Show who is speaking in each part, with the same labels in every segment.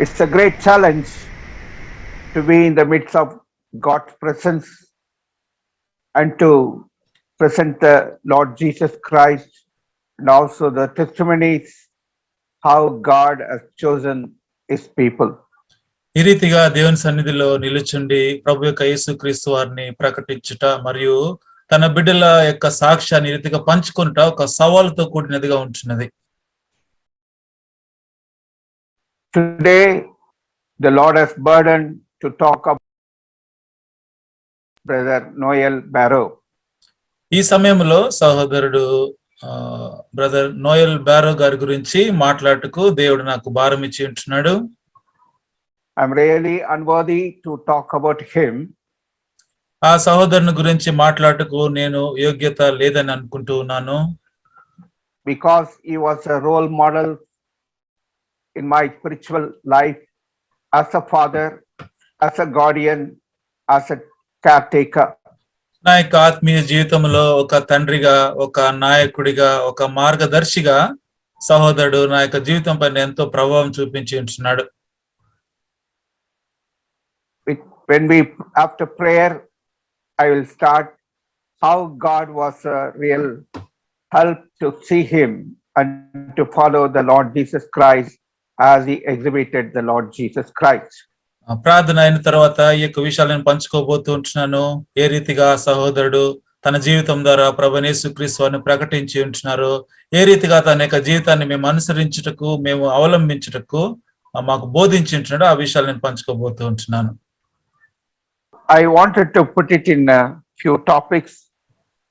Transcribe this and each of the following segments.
Speaker 1: It's a great challenge to be in the midst of God's presence and to present the Lord Jesus Christ and also the testimonies how God has chosen his people.
Speaker 2: ఈ రీతిగా దేవుని సన్నిధిలో నిలుచుండి ప్రభు యొక్క యేసుక్రీస్తు వారిని ప్రకటించుట మరియు తన బిడ్డల యొక్క సాక్ష్యాన్ని ఈ రీతిగా పంచుకుంట ఒక సవాలుతో కూడినదిగా ఉంటున్నది.
Speaker 1: Today the Lord has burdened to talk about Brother Noel Barrow.
Speaker 2: ఈ సమయంలో సహోదరుడు బ్రదర్ నోయల్ బారో గారి గురించి మాట్లాడుటకు దేవుడు నాకు భారం ఇచ్చి ఉంటున్నాడు.
Speaker 1: I'm really unworthy to talk about him.
Speaker 2: ఆ సహోదరుని గురించి మాట్లాడుటకు నేను యోగ్యత లేదని అనుకుంటూ ఉన్నాను.
Speaker 1: Because he was a role model in my spiritual life as a father, as a guardian, as a caretaker.
Speaker 2: నా యొక్క ఆత్మీయ జీవితంలో ఒక తండ్రిగా, ఒక నాయకుడిగా, ఒక మార్గదర్శిగా సహోదరుడు నా యొక్క జీవితం పైన ఎంతో ప్రభావం చూపించి ఉంటున్నాడు.
Speaker 1: When we after prayer, I will start how God was a real help to see him and to follow the Lord Jesus Christ as he exhibited the Lord Jesus Christ.
Speaker 2: ప్రార్థన అయిన తర్వాత ఈ యొక్క విషయాలను పంచుకోబోతూ ఉంటున్నాను. ఏ రీతిగా సహోదరుడు తన జీవితం ద్వారా ప్రభువైన యేసుక్రీస్తు వారిని ప్రకటించి ఉంటున్నారు, ఏ రీతిగా తన యొక్క జీవితాన్ని మేము అనుసరించుటకు, మేము అవలంబించుటకు మాకు బోధించి ఉంటున్నాడు, ఆ విషయాలు నేను పంచుకోబోతూ ఉంటున్నాను.
Speaker 1: I wanted to put it in a few topics,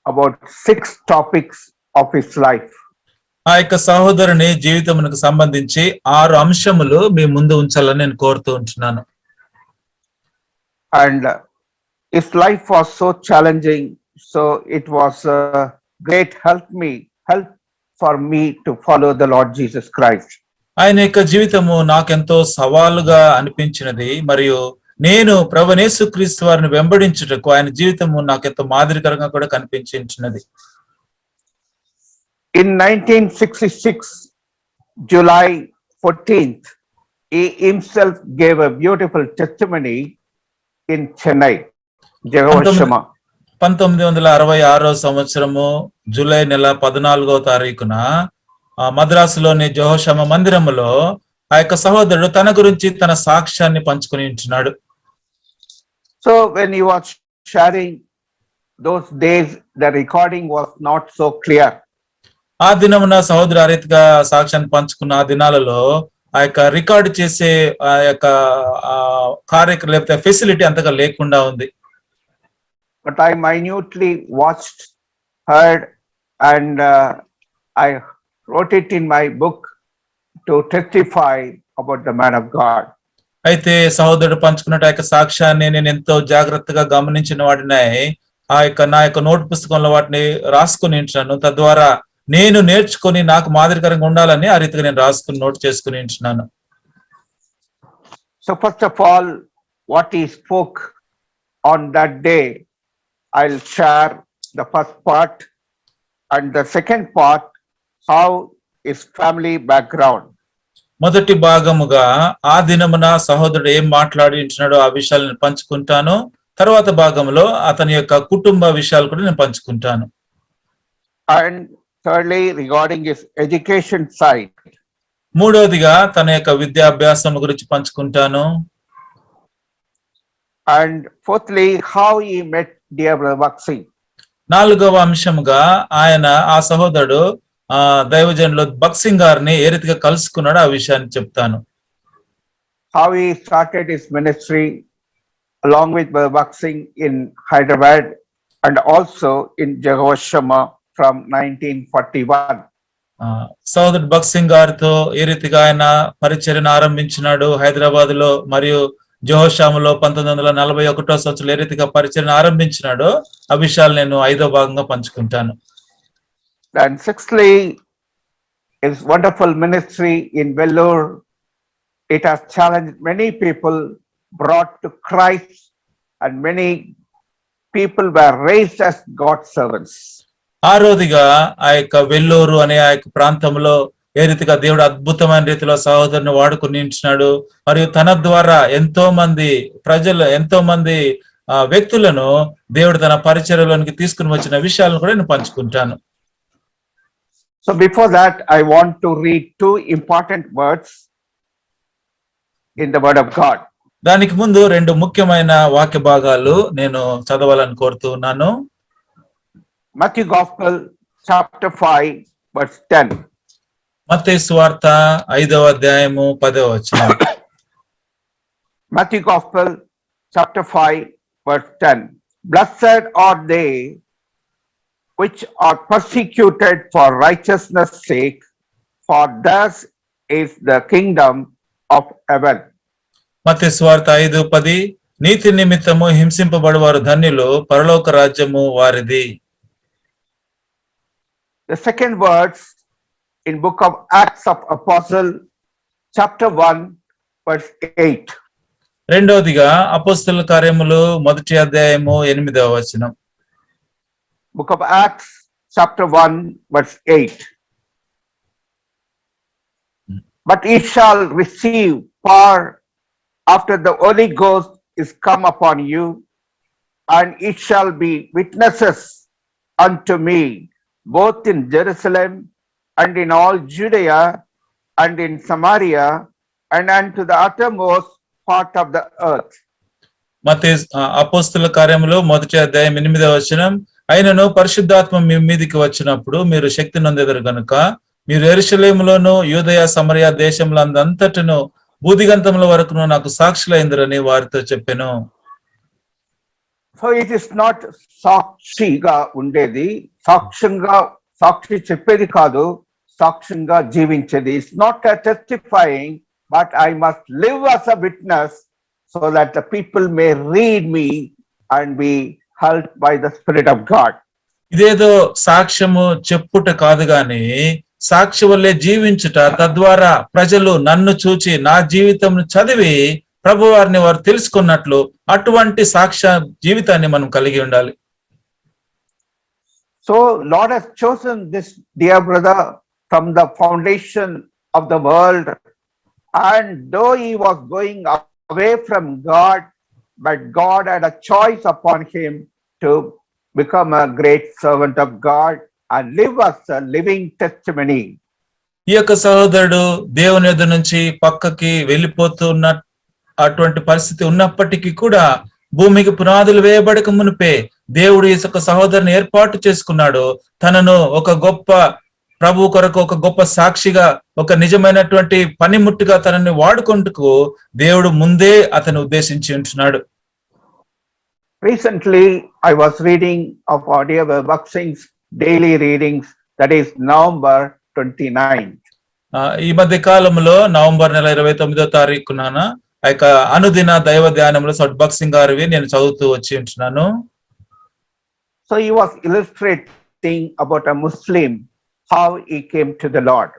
Speaker 1: about 6 topics of his life.
Speaker 2: ఆ యొక్క సహోదరుని జీవితమునకు సంబంధించి 6 అంశములు మీ ముందు ఉంచాలని నేను కోరుతూ ఉంటున్నాను.
Speaker 1: And his life was so challenging, so it was a great help for me to follow the Lord Jesus Christ.
Speaker 2: ఆయన యొక్క జీవితము నాకెంతో సవాలుగా అనిపించినది మరియు నేను ప్రభువైన యేసుక్రీస్తు వారిని వెంబడించుటకు ఆయన జీవితము నాకెంతో మాదిరికరంగా కూడా కనిపించినది.
Speaker 1: In 1966, July 14th, he himself gave a beautiful testimony in Chennai, Jehovah Shammah.
Speaker 2: 1966 సంవత్సరము జూలై నెల 14వ తారీఖున మద్రాసులోని జెహోవా షమ్మా మందిరములో ఆ యొక్క సహోదరుడు తన గురించి తన సాక్ష్యాన్ని పంచుకొని ఉంటున్నాడు.
Speaker 1: So when he was sharing those days, the recording was not so clear.
Speaker 2: ఆ దినమున సహోదరు ఆ రీతిగా సాక్ష్యాన్ని పంచుకున్న ఆ దినాలలో ఆ యొక్క రికార్డు చేసే ఆ యొక్క కార్యక్రమం లేకపోతే ఫెసిలిటీ అంతగా లేకుండా ఉంది.
Speaker 1: But I minutely watched, heard, and I wrote it in my book to testify about the man of God.
Speaker 2: అయితే సహోదరుడు పంచుకున్నట్టు ఆ యొక్క సాక్ష్యాన్ని నేను ఎంతో జాగ్రత్తగా గమనించిన వాడిని నా యొక్క నోట్ పుస్తకంలో వాటిని రాసుకుని ఉంటున్నాను. తద్వారా నేను నేర్చుకొని నాకు మాదిరికరంగా ఉండాలని ఆ రీతిగా నేను రాసుకుని నోట్ చేసుకుని ఉంటున్నాను.
Speaker 1: So first of all, what he spoke on that day, I'll share the first part, and the second part, how his family background.
Speaker 2: మొదటి భాగముగా ఆ దినమున సహోదరుడు ఏం మాట్లాడి ఉంటున్నాడో ఆ విషయాలను పంచుకుంటాను. తర్వాత భాగంలో అతని యొక్క కుటుంబ విషయాలు కూడా నేను పంచుకుంటాను.
Speaker 1: And thirdly, regarding his education side.
Speaker 2: మూడవదిగా తన యొక్క విద్యాభ్యాసం గురించి పంచుకుంటాను.
Speaker 1: And fourthly, how he met dear brother Bakshi.
Speaker 2: నాలుగవ అంశముగా ఆయన ఆ సహోదరుడు దైవజనులు బక్సింగ్ గారిని ఏ రీతిగా కలుసుకున్నాడో ఆ విషయాన్ని చెప్తాను.
Speaker 1: How he started his ministry along with brother Bakshi in Hyderabad and also in Jehovah Shammah from 1941.
Speaker 2: సహోదరుడు బక్సింగ్ గారితో ఏ రీతిగా ఆయన పరిచర్యను ఆరంభించినాడు హైదరాబాద్ లో మరియు జెహోవా షమ్మాలో 1941వ సంవత్సరంలో ఏ రీతిగా పరిచర్యను ఆరంభించినాడో ఆ విషయాలు నేను 5వ భాగంగా పంచుకుంటాను.
Speaker 1: And sixthly, his wonderful ministry in Vellore. It has challenged many people, brought to Christ, and many people were raised as God's servants.
Speaker 2: ఆరోదిగా ఆ యొక్క వెల్లూరు అనే ఆ యొక్క ప్రాంతంలో ఏ రీతిగా దేవుడు అద్భుతమైన రీతిలో సహోదరుని వాడుకుని ఉంటున్నాడు. మరియు తన ద్వారా ఎంతో మంది ప్రజలు, ఎంతో మంది వ్యక్తులను దేవుడు తన పరిచర్యలోనికి తీసుకుని వచ్చిన విషయాలను కూడా నేను పంచుకుంటాను.
Speaker 1: So before that, I want to read two important words in the Word of God.
Speaker 2: దానికి ముందు రెండు ముఖ్యమైన వాక్య భాగాలు నేను చదవాలని కోరుతూ ఉన్నాను.
Speaker 1: Matthew Gospel chapter 5 verse 10.
Speaker 2: మత్తయి సువార్త 5వ అధ్యాయము 10వ వచనం.
Speaker 1: Matthew Gospel chapter 5 verse 10. Blessed are they which are persecuted for righteousness' sake, for theirs is the kingdom of heaven.
Speaker 2: మత్తయి సువార్త 5:10 నీతి నిమిత్తము హింసింపబడువారు ధన్యులు, పరలోక రాజ్యము వారిది.
Speaker 1: The second words in book of Acts of Apostle chapter 1 verse 8.
Speaker 2: రెండవదిగా అపోస్తలుల కార్యములు 1వ అధ్యాయము 8వ వచనం.
Speaker 1: Book of Acts chapter 1 verse 8. But ye shall receive power after the Holy Ghost is come upon you, and ye shall be witnesses unto me, both in Jerusalem and in all Judea and in Samaria and unto the uttermost part of the earth.
Speaker 2: మత్తయి అపోస్తలుల కార్యములు 1వ అధ్యాయం 8వ వచనం. అయినను పరిశుద్ధాత్మ మీ మీదికి వచ్చినప్పుడు మీరు శక్తి నొందెదరు గనుక మీరు యెరూషలేములోను యూదయ సమరయ దేశములందంతటను భూదిగంతముల వరకును నాకు సాక్షులైందరని వారితో చెప్పెను.
Speaker 1: So it is not సాక్షిగా ఉండేది, సాక్షి చెప్పేది కాదు, సాక్ష్యంగా జీవించేది. It's not a testifying, but I must live as a witness so that the people may read me and be helped by the Spirit of God.
Speaker 2: ఇదేదో సాక్ష్యము చెప్పుట కాదు గాని సాక్షి వల్లే జీవించుట, తద్వారా ప్రజలు నన్ను చూచి నా జీవితం చదివి ప్రభువారిని వారు తెలుసుకున్నట్లు అటువంటి సాక్ష్య జీవితాన్ని మనం కలిగి ఉండాలి.
Speaker 1: So Lord has chosen this dear brother from the foundation of the world, and though he was going away from God, but God had a choice upon him to become a great servant of God and live as a living testimony.
Speaker 2: ఈ యొక్క సహోదరుడు దేవుని యొద్ద నుంచి పక్కకి వెళ్ళిపోతున్న అటువంటి పరిస్థితి ఉన్నప్పటికీ కూడా భూమికి పునాదులు వేయబడక మునిపే దేవుడు ఈ యొక్క సహోదరుని ఏర్పాటు చేసుకున్నాడు. తనను ఒక గొప్ప ప్రభు కొరకు ఒక గొప్ప సాక్షిగా, ఒక నిజమైనటువంటి పనిముట్టుగా తనని వాడుకుంటూ దేవుడు ముందే అతను ఉద్దేశించి ఉంటున్నాడు.
Speaker 1: Recently, I was reading of Audio Buxing's daily readings, that is November 29th.
Speaker 2: ఈ మధ్య కాలంలో నవంబర్ నెల 29వ తారీఖున ఆ యొక్క అనుదిన దైవ ధ్యానంలో సౌట్ సింగ్ గారివి నేను చదువుతూ వచ్చి ఉంటున్నాను.
Speaker 1: So he was illustrating about a Muslim, how he came to the Lord.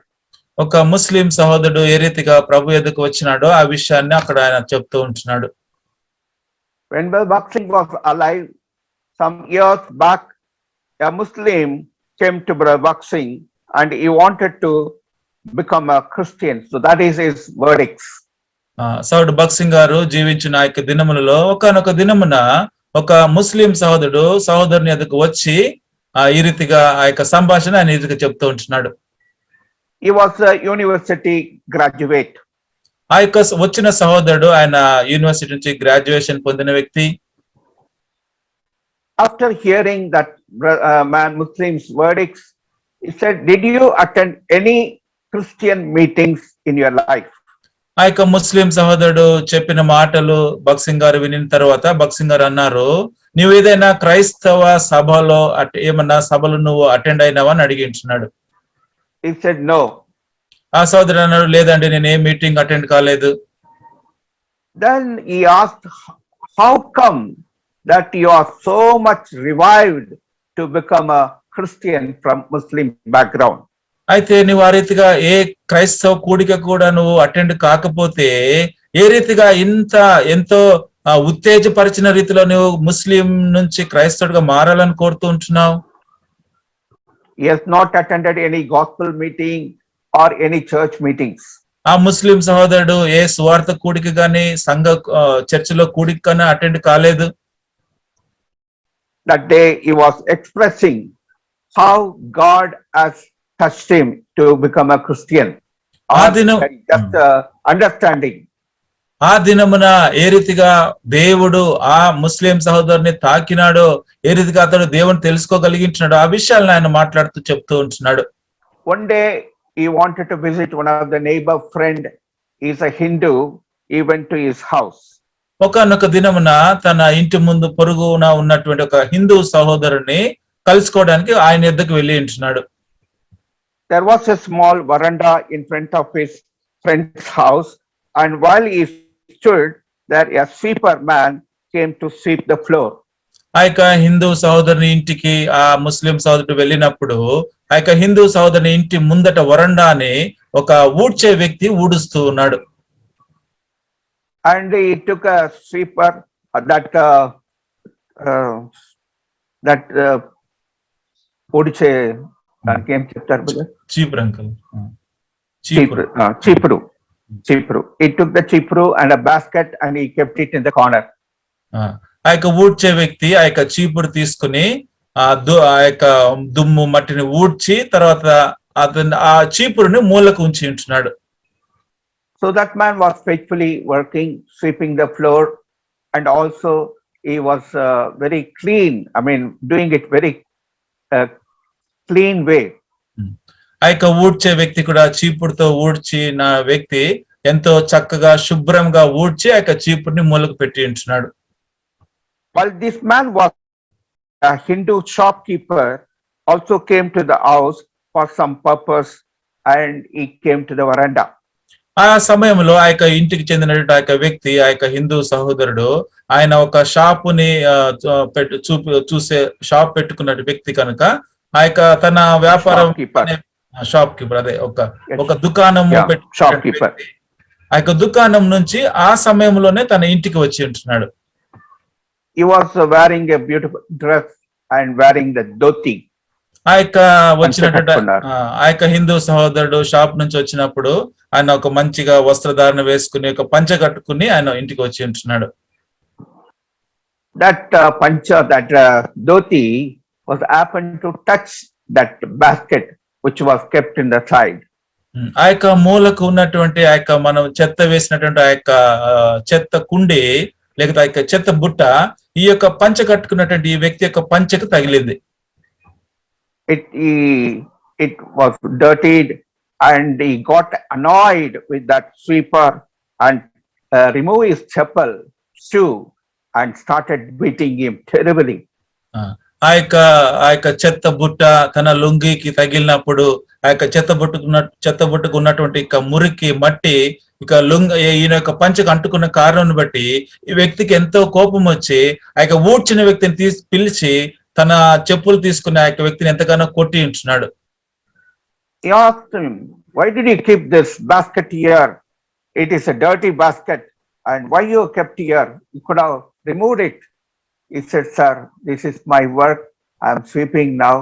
Speaker 2: ఒక ముస్లిం సహోదరుడు ఏ రీతిగా ప్రభు ఎదుకు వచ్చినాడో ఆ విషయాన్ని అక్కడ ఆయన చెప్తూ ఉంటున్నాడు.
Speaker 1: When Buxing was alive, some years back, a Muslim came to Brother Buxing and he wanted to become a Christian. So that is his verdicts.
Speaker 2: సౌడ్ బక్సింగ్ గారు జీవించిన ఆ యొక్క దినములలో ఒకనొక దినమున ఒక ముస్లిం సహోదరుని ఎదుకు వచ్చి ఈ రీతిగా ఆ యొక్క సంభాషణ ఆయన రీతిగా చెప్తూ ఉంటున్నాడు.
Speaker 1: He was a university graduate.
Speaker 2: ఆ యొక్క వచ్చిన సహోదరుడు ఆయన యూనివర్సిటీ నుంచి గ్రాడ్యుయేషన్ పొందిన వ్యక్తి.
Speaker 1: After hearing that Muslim's verdicts, he said, "Did you attend any Christian meetings in your life?"
Speaker 2: ఆ యొక్క ముస్లిం సహోదరుడు చెప్పిన మాటలు బక్సింగ్ గారు వినిన తర్వాత బక్సింగ్ గారు అన్నారు, నువ్వు ఏదైనా క్రైస్తవ సభలో ఏమన్నా సభలు నువ్వు అటెండ్ అయినావా అని అడిగించున్నాడు.
Speaker 1: He said, "No."
Speaker 2: ఆ సోదరుడు అన్నాడు, లేదండి నేను ఏ మీటింగ్ అటెండ్ కాలేదు.
Speaker 1: Then he asked, "How come that you are so much revived to become a Christian from Muslim background?"
Speaker 2: అయితే నువ్వు ఆ రీతిగా ఏ క్రైస్తవ కూడిక కూడా నువ్వు అటెండ్ కాకపోతే ఏ రీతిగా ఎంతో ఉత్తేజపరిచిన రీతిలో నువ్వు ముస్లిం నుంచి క్రైస్తవుడిగా మారాలని కోరుతూ ఉంటున్నావు?
Speaker 1: He has not attended any gospel meeting. or any church meetings.
Speaker 2: ఆ ముస్లిం సహోదరుడు ఏ సువార్త కూడికి గాని సంఘ చర్చిలో కూడికి కానీ అటెండ్ కాలేదు.
Speaker 1: That day he was expressing how God has touched him to become a Christian.
Speaker 2: ఆ దినం
Speaker 1: Just understanding.
Speaker 2: ఆ దినమున ఏ రీతిగా దేవుడు ఆ ముస్లిం సహోదరుని తాకినాడో, ఏ రీతిగా అతడు దేవుని తెలుసుకోగలిగించినాడో ఆ విషయాలను ఆయన మాట్లాడుతూ చెప్తూ ఉంటున్నాడు.
Speaker 1: One day he wanted to visit one of the neighbor friend. He's a Hindu. He went to his house.
Speaker 2: ఒకనొక దినమున తన ఇంటి ముందు పొరుగున ఉన్నటువంటి ఒక హిందూ సహోదరుని కలుసుకోవడానికి ఆయన యొద్దకు వెళ్ళి ఉంటున్నాడు.
Speaker 1: There was a small veranda in front of his friend's house, and while he stood there, a sweeper man came to sweep the floor.
Speaker 2: ఆ యొక్క హిందూ సహోదరుని ఇంటికి ఆ ముస్లిం సహోదరుడు వెళ్ళినప్పుడు ఆ యొక్క హిందూ సహోదరుని ఇంటి ముందట వరండాని ఒక ఊడ్చే వ్యక్తి ఊడుస్తూ ఉన్నాడు.
Speaker 1: And he took a sweeper that ఊడ్చే దానికి ఏం చెప్తారు brother?
Speaker 2: చీపురు అంకుల్.
Speaker 1: చీపురు. He took the చీపురు and a basket and he kept it in the corner.
Speaker 2: ఆ యొక్క ఊడ్చే వ్యక్తి ఆ యొక్క చీపురు తీసుకుని ఆ యొక్క దుమ్ము మట్టిని ఊడ్చి తర్వాత అతను ఆ చీపురుని మూలకు ఉంచి ఉంటున్నాడు.
Speaker 1: So that man was faithfully working, sweeping the floor, and also he was very clean. I mean, doing it very clean way.
Speaker 2: ఆ యొక్క ఊడ్చే వ్యక్తి కూడా చీపురుతో ఊడ్చిన వ్యక్తి ఎంతో చక్కగా శుభ్రంగా ఊడ్చి ఆ యొక్క చీపురుని మూలకు పెట్టి ఉంటున్నాడు.
Speaker 1: While this man was a Hindu shopkeeper, also came to the house for some purpose, and he came to the veranda.
Speaker 2: ఆ సమయంలో ఆ యొక్క ఇంటికి చెందినటువంటి ఆ యొక్క వ్యక్తి ఆ యొక్క హిందూ సహోదరుడు ఆయన ఒక షాపుని చూసే షాప్ పెట్టుకున్న వ్యక్తి కనుక ఆ యొక్క తన వ్యాపారం షాప్ కీపర్ అదే ఒక దుకాణం
Speaker 1: షాప్కీపర్
Speaker 2: ఆ యొక్క దుకాణం నుంచి ఆ సమయంలోనే తన ఇంటికి వచ్చి ఉంటున్నాడు.
Speaker 1: He was wearing a beautiful dress and wearing the dhoti.
Speaker 2: ఆ యొక్క వచ్చినటువంటి ఆ యొక్క హిందూ సహోదరుడు షాప్ నుంచి వచ్చినప్పుడు ఆయన ఒక మంచిగా వస్త్రధారణ వేసుకుని ఒక పంచ కట్టుకుని ఆయన ఇంటికి వచ్చి ఉంటున్నాడు.
Speaker 1: That dhoti was happened to touch that basket which was kept in the side.
Speaker 2: ఆ యొక్క మూలకు ఉన్నటువంటి ఆ యొక్క మనం చెత్త వేసినటువంటి ఆ యొక్క చెత్త కుండి లేకపోతే ఆ యొక్క చెత్త బుట్ట ఈ యొక్క పంచ కట్టుకున్నటువంటి ఈ వ్యక్తి యొక్క పంచకు తగిలింది.
Speaker 1: It was dirtied, and he got annoyed with that sweeper and removed his chappal shoe and started beating him terribly.
Speaker 2: ఆ యొక్క చెత్త బుట్ట తన లుంగికి తగిలినప్పుడు ఆ యొక్క చెత్త బుట్టకు ఉన్నటువంటి మురికి మట్టి ఇక ఈయన యొక్క పంచకు అంటుకున్న కారణం బట్టి ఈ వ్యక్తికి ఎంతో కోపం వచ్చి ఆ యొక్క ఊడ్చిన వ్యక్తిని పిలిచి తన చెప్పులు తీసుకుని ఆ యొక్క వ్యక్తిని ఎంతగానో కొట్టి ఉంటున్నాడు.
Speaker 1: He asked him, why did you keep this basket here? It is a dirty basket, and why you kept here? You could have removed it. He said, sir, this is my work. I am sweeping now.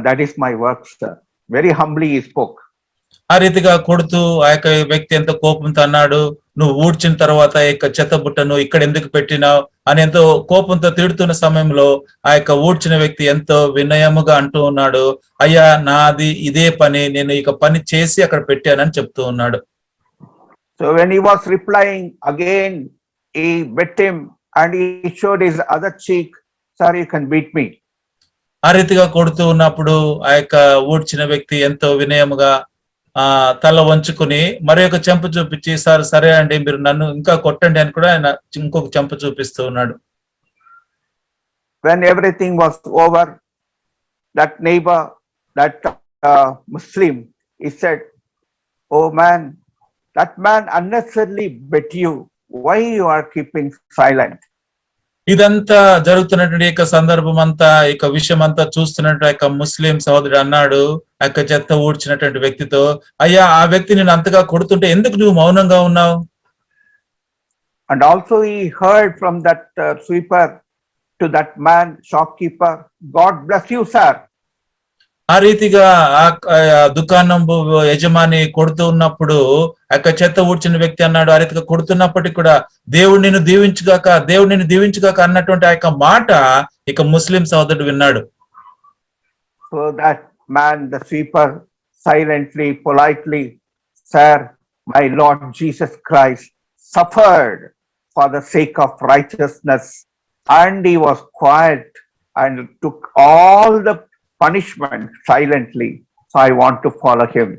Speaker 1: That is my work, sir. Very humbly he spoke.
Speaker 2: ఆ రీతిగా కొడుతూ ఆ యొక్క వ్యక్తి ఎంతో కోపంతో అన్నాడు, నువ్వు ఊడ్చిన తర్వాత ఈ యొక్క చెత్త బుట్టను ఇక్కడ ఎందుకు పెట్టినావు అని ఎంతో కోపంతో తిడుతున్న సమయంలో ఆ యొక్క ఊడ్చిన వ్యక్తి ఎంతో వినయముగా అంటూ ఉన్నాడు, అయ్యా నాది ఇదే పని, నేను ఇక పని చేసి అక్కడ పెట్టానని చెప్తూ ఉన్నాడు.
Speaker 1: So when he was replying again, he beat him and he showed his other cheek, sir, you can beat me.
Speaker 2: ఆ రీతిగా కొడుతూ ఉన్నప్పుడు ఆ యొక్క ఊడ్చిన వ్యక్తి ఎంతో వినయముగా తల వంచుకుని మరి ఒక చెంప చూపించి, సార్ సరే అండి మీరు నన్ను ఇంకా కొట్టండి అని కూడా ఆయన ఇంకొక చెంప చూపిస్తూ ఉన్నాడు.
Speaker 1: When everything was over, that neighbor, that Muslim, he said, oh man, that man unnecessarily beat you. Why you are keeping silent?
Speaker 2: ఇదంతా జరుగుతున్నటువంటి యొక్క సందర్భం అంతా ఇక విషయం అంతా చూస్తున్నట్టు యొక్క ముస్లిం సహోదరుడు అన్నాడు ఆ యొక్క చెత్త ఊడ్చినటువంటి వ్యక్తితో, అయ్యా ఆ వ్యక్తి నేను అంతగా కొడుతుంటే ఎందుకు నువ్వు మౌనంగా ఉన్నావు?
Speaker 1: And also he heard from that sweeper to that man shopkeeper, God bless you, sir.
Speaker 2: ఆ రీతిగా ఆ దుకాణం యజమాని కొడుతూ ఉన్నప్పుడు చెత్త ఊడ్చిన వ్యక్తి అన్నాడు, ఆ రీతిగా కొడుతున్నప్పటికీ కూడా దేవుడు నిన్ను దీవించుగాక అన్నటువంటి ఆ యొక్క మాట ఇక ముస్లిం సోదరుడు విన్నాడు.
Speaker 1: So that man, the sweeper, silently, politely, "Sir, my Lord Jesus Christ suffered for the sake of righteousness, and he was quiet and took all the punishment silently. So I want to follow him."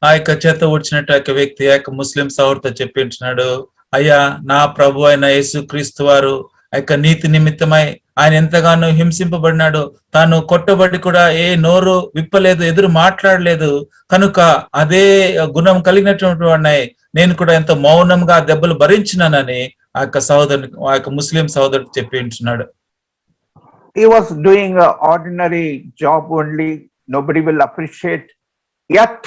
Speaker 2: ఆ యొక్క చెత్త ఊడ్చినట్టు ఆ యొక్క వ్యక్తి ఆ యొక్క ముస్లిం సౌర్తో చెప్పింటున్నాడు, అయ్యా నా ప్రభు అయిన యేసు క్రీస్తు వారు ఆ యొక్క నీతి నిమిత్తమై ఆయన ఎంతగానో హింసింపబడినాడు, తాను కొట్టబడి కూడా ఏ నోరు విప్పలేదు, ఎదురు మాట్లాడలేదు, కనుక అదే గుణం కలిగినటువంటి వాడిని నేను కూడా ఎంతో మౌనంగా దెబ్బలు భరించినానని ఆ యొక్క ముస్లిం సోదరుడు చెప్పింటున్నాడు.
Speaker 1: He was doing an ordinary job only, nobody will appreciate, yet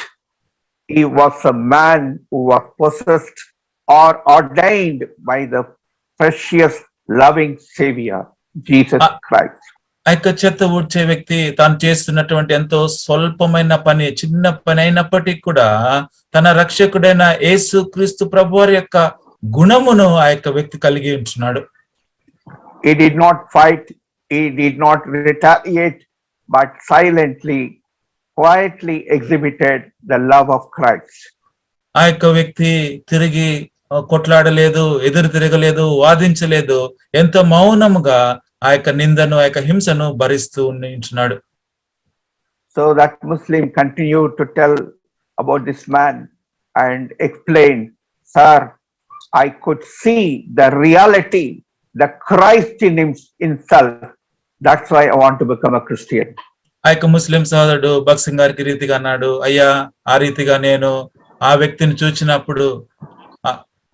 Speaker 1: he was a man who was possessed or ordained by the precious loving Savior, Jesus Christ.
Speaker 2: ఆ యొక్క చెత్త ఊడ్చే వ్యక్తి తాను చేస్తున్నటువంటి ఎంతో స్వల్పమైన పని, చిన్న పని అయినప్పటికీ కూడా తన రక్షకుడైన యేసు క్రీస్తు ప్రభువారి యొక్క గుణమును ఆ యొక్క వ్యక్తి కలిగి ఉంటున్నాడు.
Speaker 1: He did not fight, he did not retaliate, but silently, quietly exhibited the love of Christ.
Speaker 2: ఆ యొక్క వ్యక్తి తిరిగి కొట్లాడలేదు, ఎదురు తిరగలేదు, వాదించలేదు, ఎంతో మౌనముగా ఆ యొక్క నిందను, ఆ యొక్క హింసను భరిస్తూ ఉంటున్నాడు.
Speaker 1: So that Muslim continued to tell about this man and explain, "Sir, I could see the reality, the Christ in himself. That's why I want to become a Christian."
Speaker 2: ఆ యొక్క ముస్లిం సోదరుడు భక్సింగ్ గారికి రీతిగా అన్నాడు, అయ్యా ఆ రీతిగా నేను ఆ వ్యక్తిని చూచినప్పుడు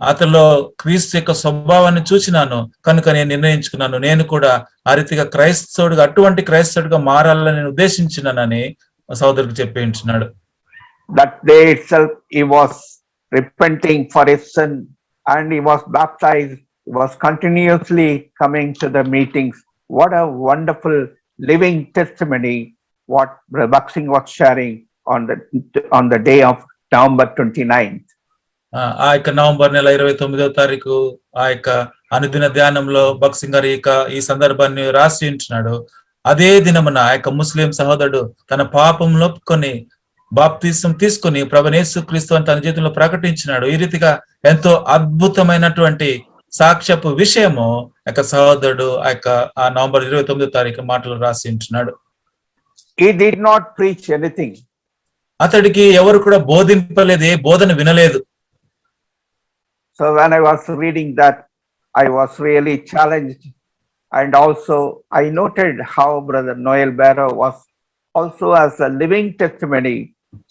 Speaker 2: అతనిలో క్రీస్తు యొక్క స్వభావాన్ని చూచినాను, కనుక నేను నిర్ణయించుకున్నాను, నేను కూడా ఆ రీతిగా క్రైస్తవుడిగా, అటువంటి క్రైస్తవుడిగా మారాలని నేను ఉద్దేశించినానని సోదరుడికి చెప్పించున్నాడు.
Speaker 1: That day itself he was repenting for his sin and he was baptized. He was continuously coming to the meetings. What a wonderful living testimony what Brother Bhaksing was sharing on the day of November 29th.
Speaker 2: ఆ యొక్క November నెల 29వ తారీఖు ఆ యొక్క అనుదిన ధ్యానంలో భక్సింగ్ గారి ఈ సందర్భాన్ని రాసి ఉంటున్నాడు. అదే దినమున ఆ యొక్క ముస్లిం సహోదరుడు తన పాపంలో ఒప్పుకొని బాప్తిసం తీసుకుని ప్రభువైన యేసుక్రీస్తు అని తన జీవితంలో ప్రకటించినాడు. ఈ రీతిగా ఎంతో అద్భుతమైనటువంటి సాక్ష్యపు విషయము యొక్క సహోదరుడు ఆ నవంబర్ 29వ తారీఖు మాటలు రాసి ఉంటున్నాడు.
Speaker 1: He did not preach anything.
Speaker 2: అతడికి ఎవరు కూడా బోధింపలేదు, ఏ బోధన వినలేదు.
Speaker 1: So when I was reading that, I was really challenged, and also I noted how Brother Noel Barrow was also as a living testimony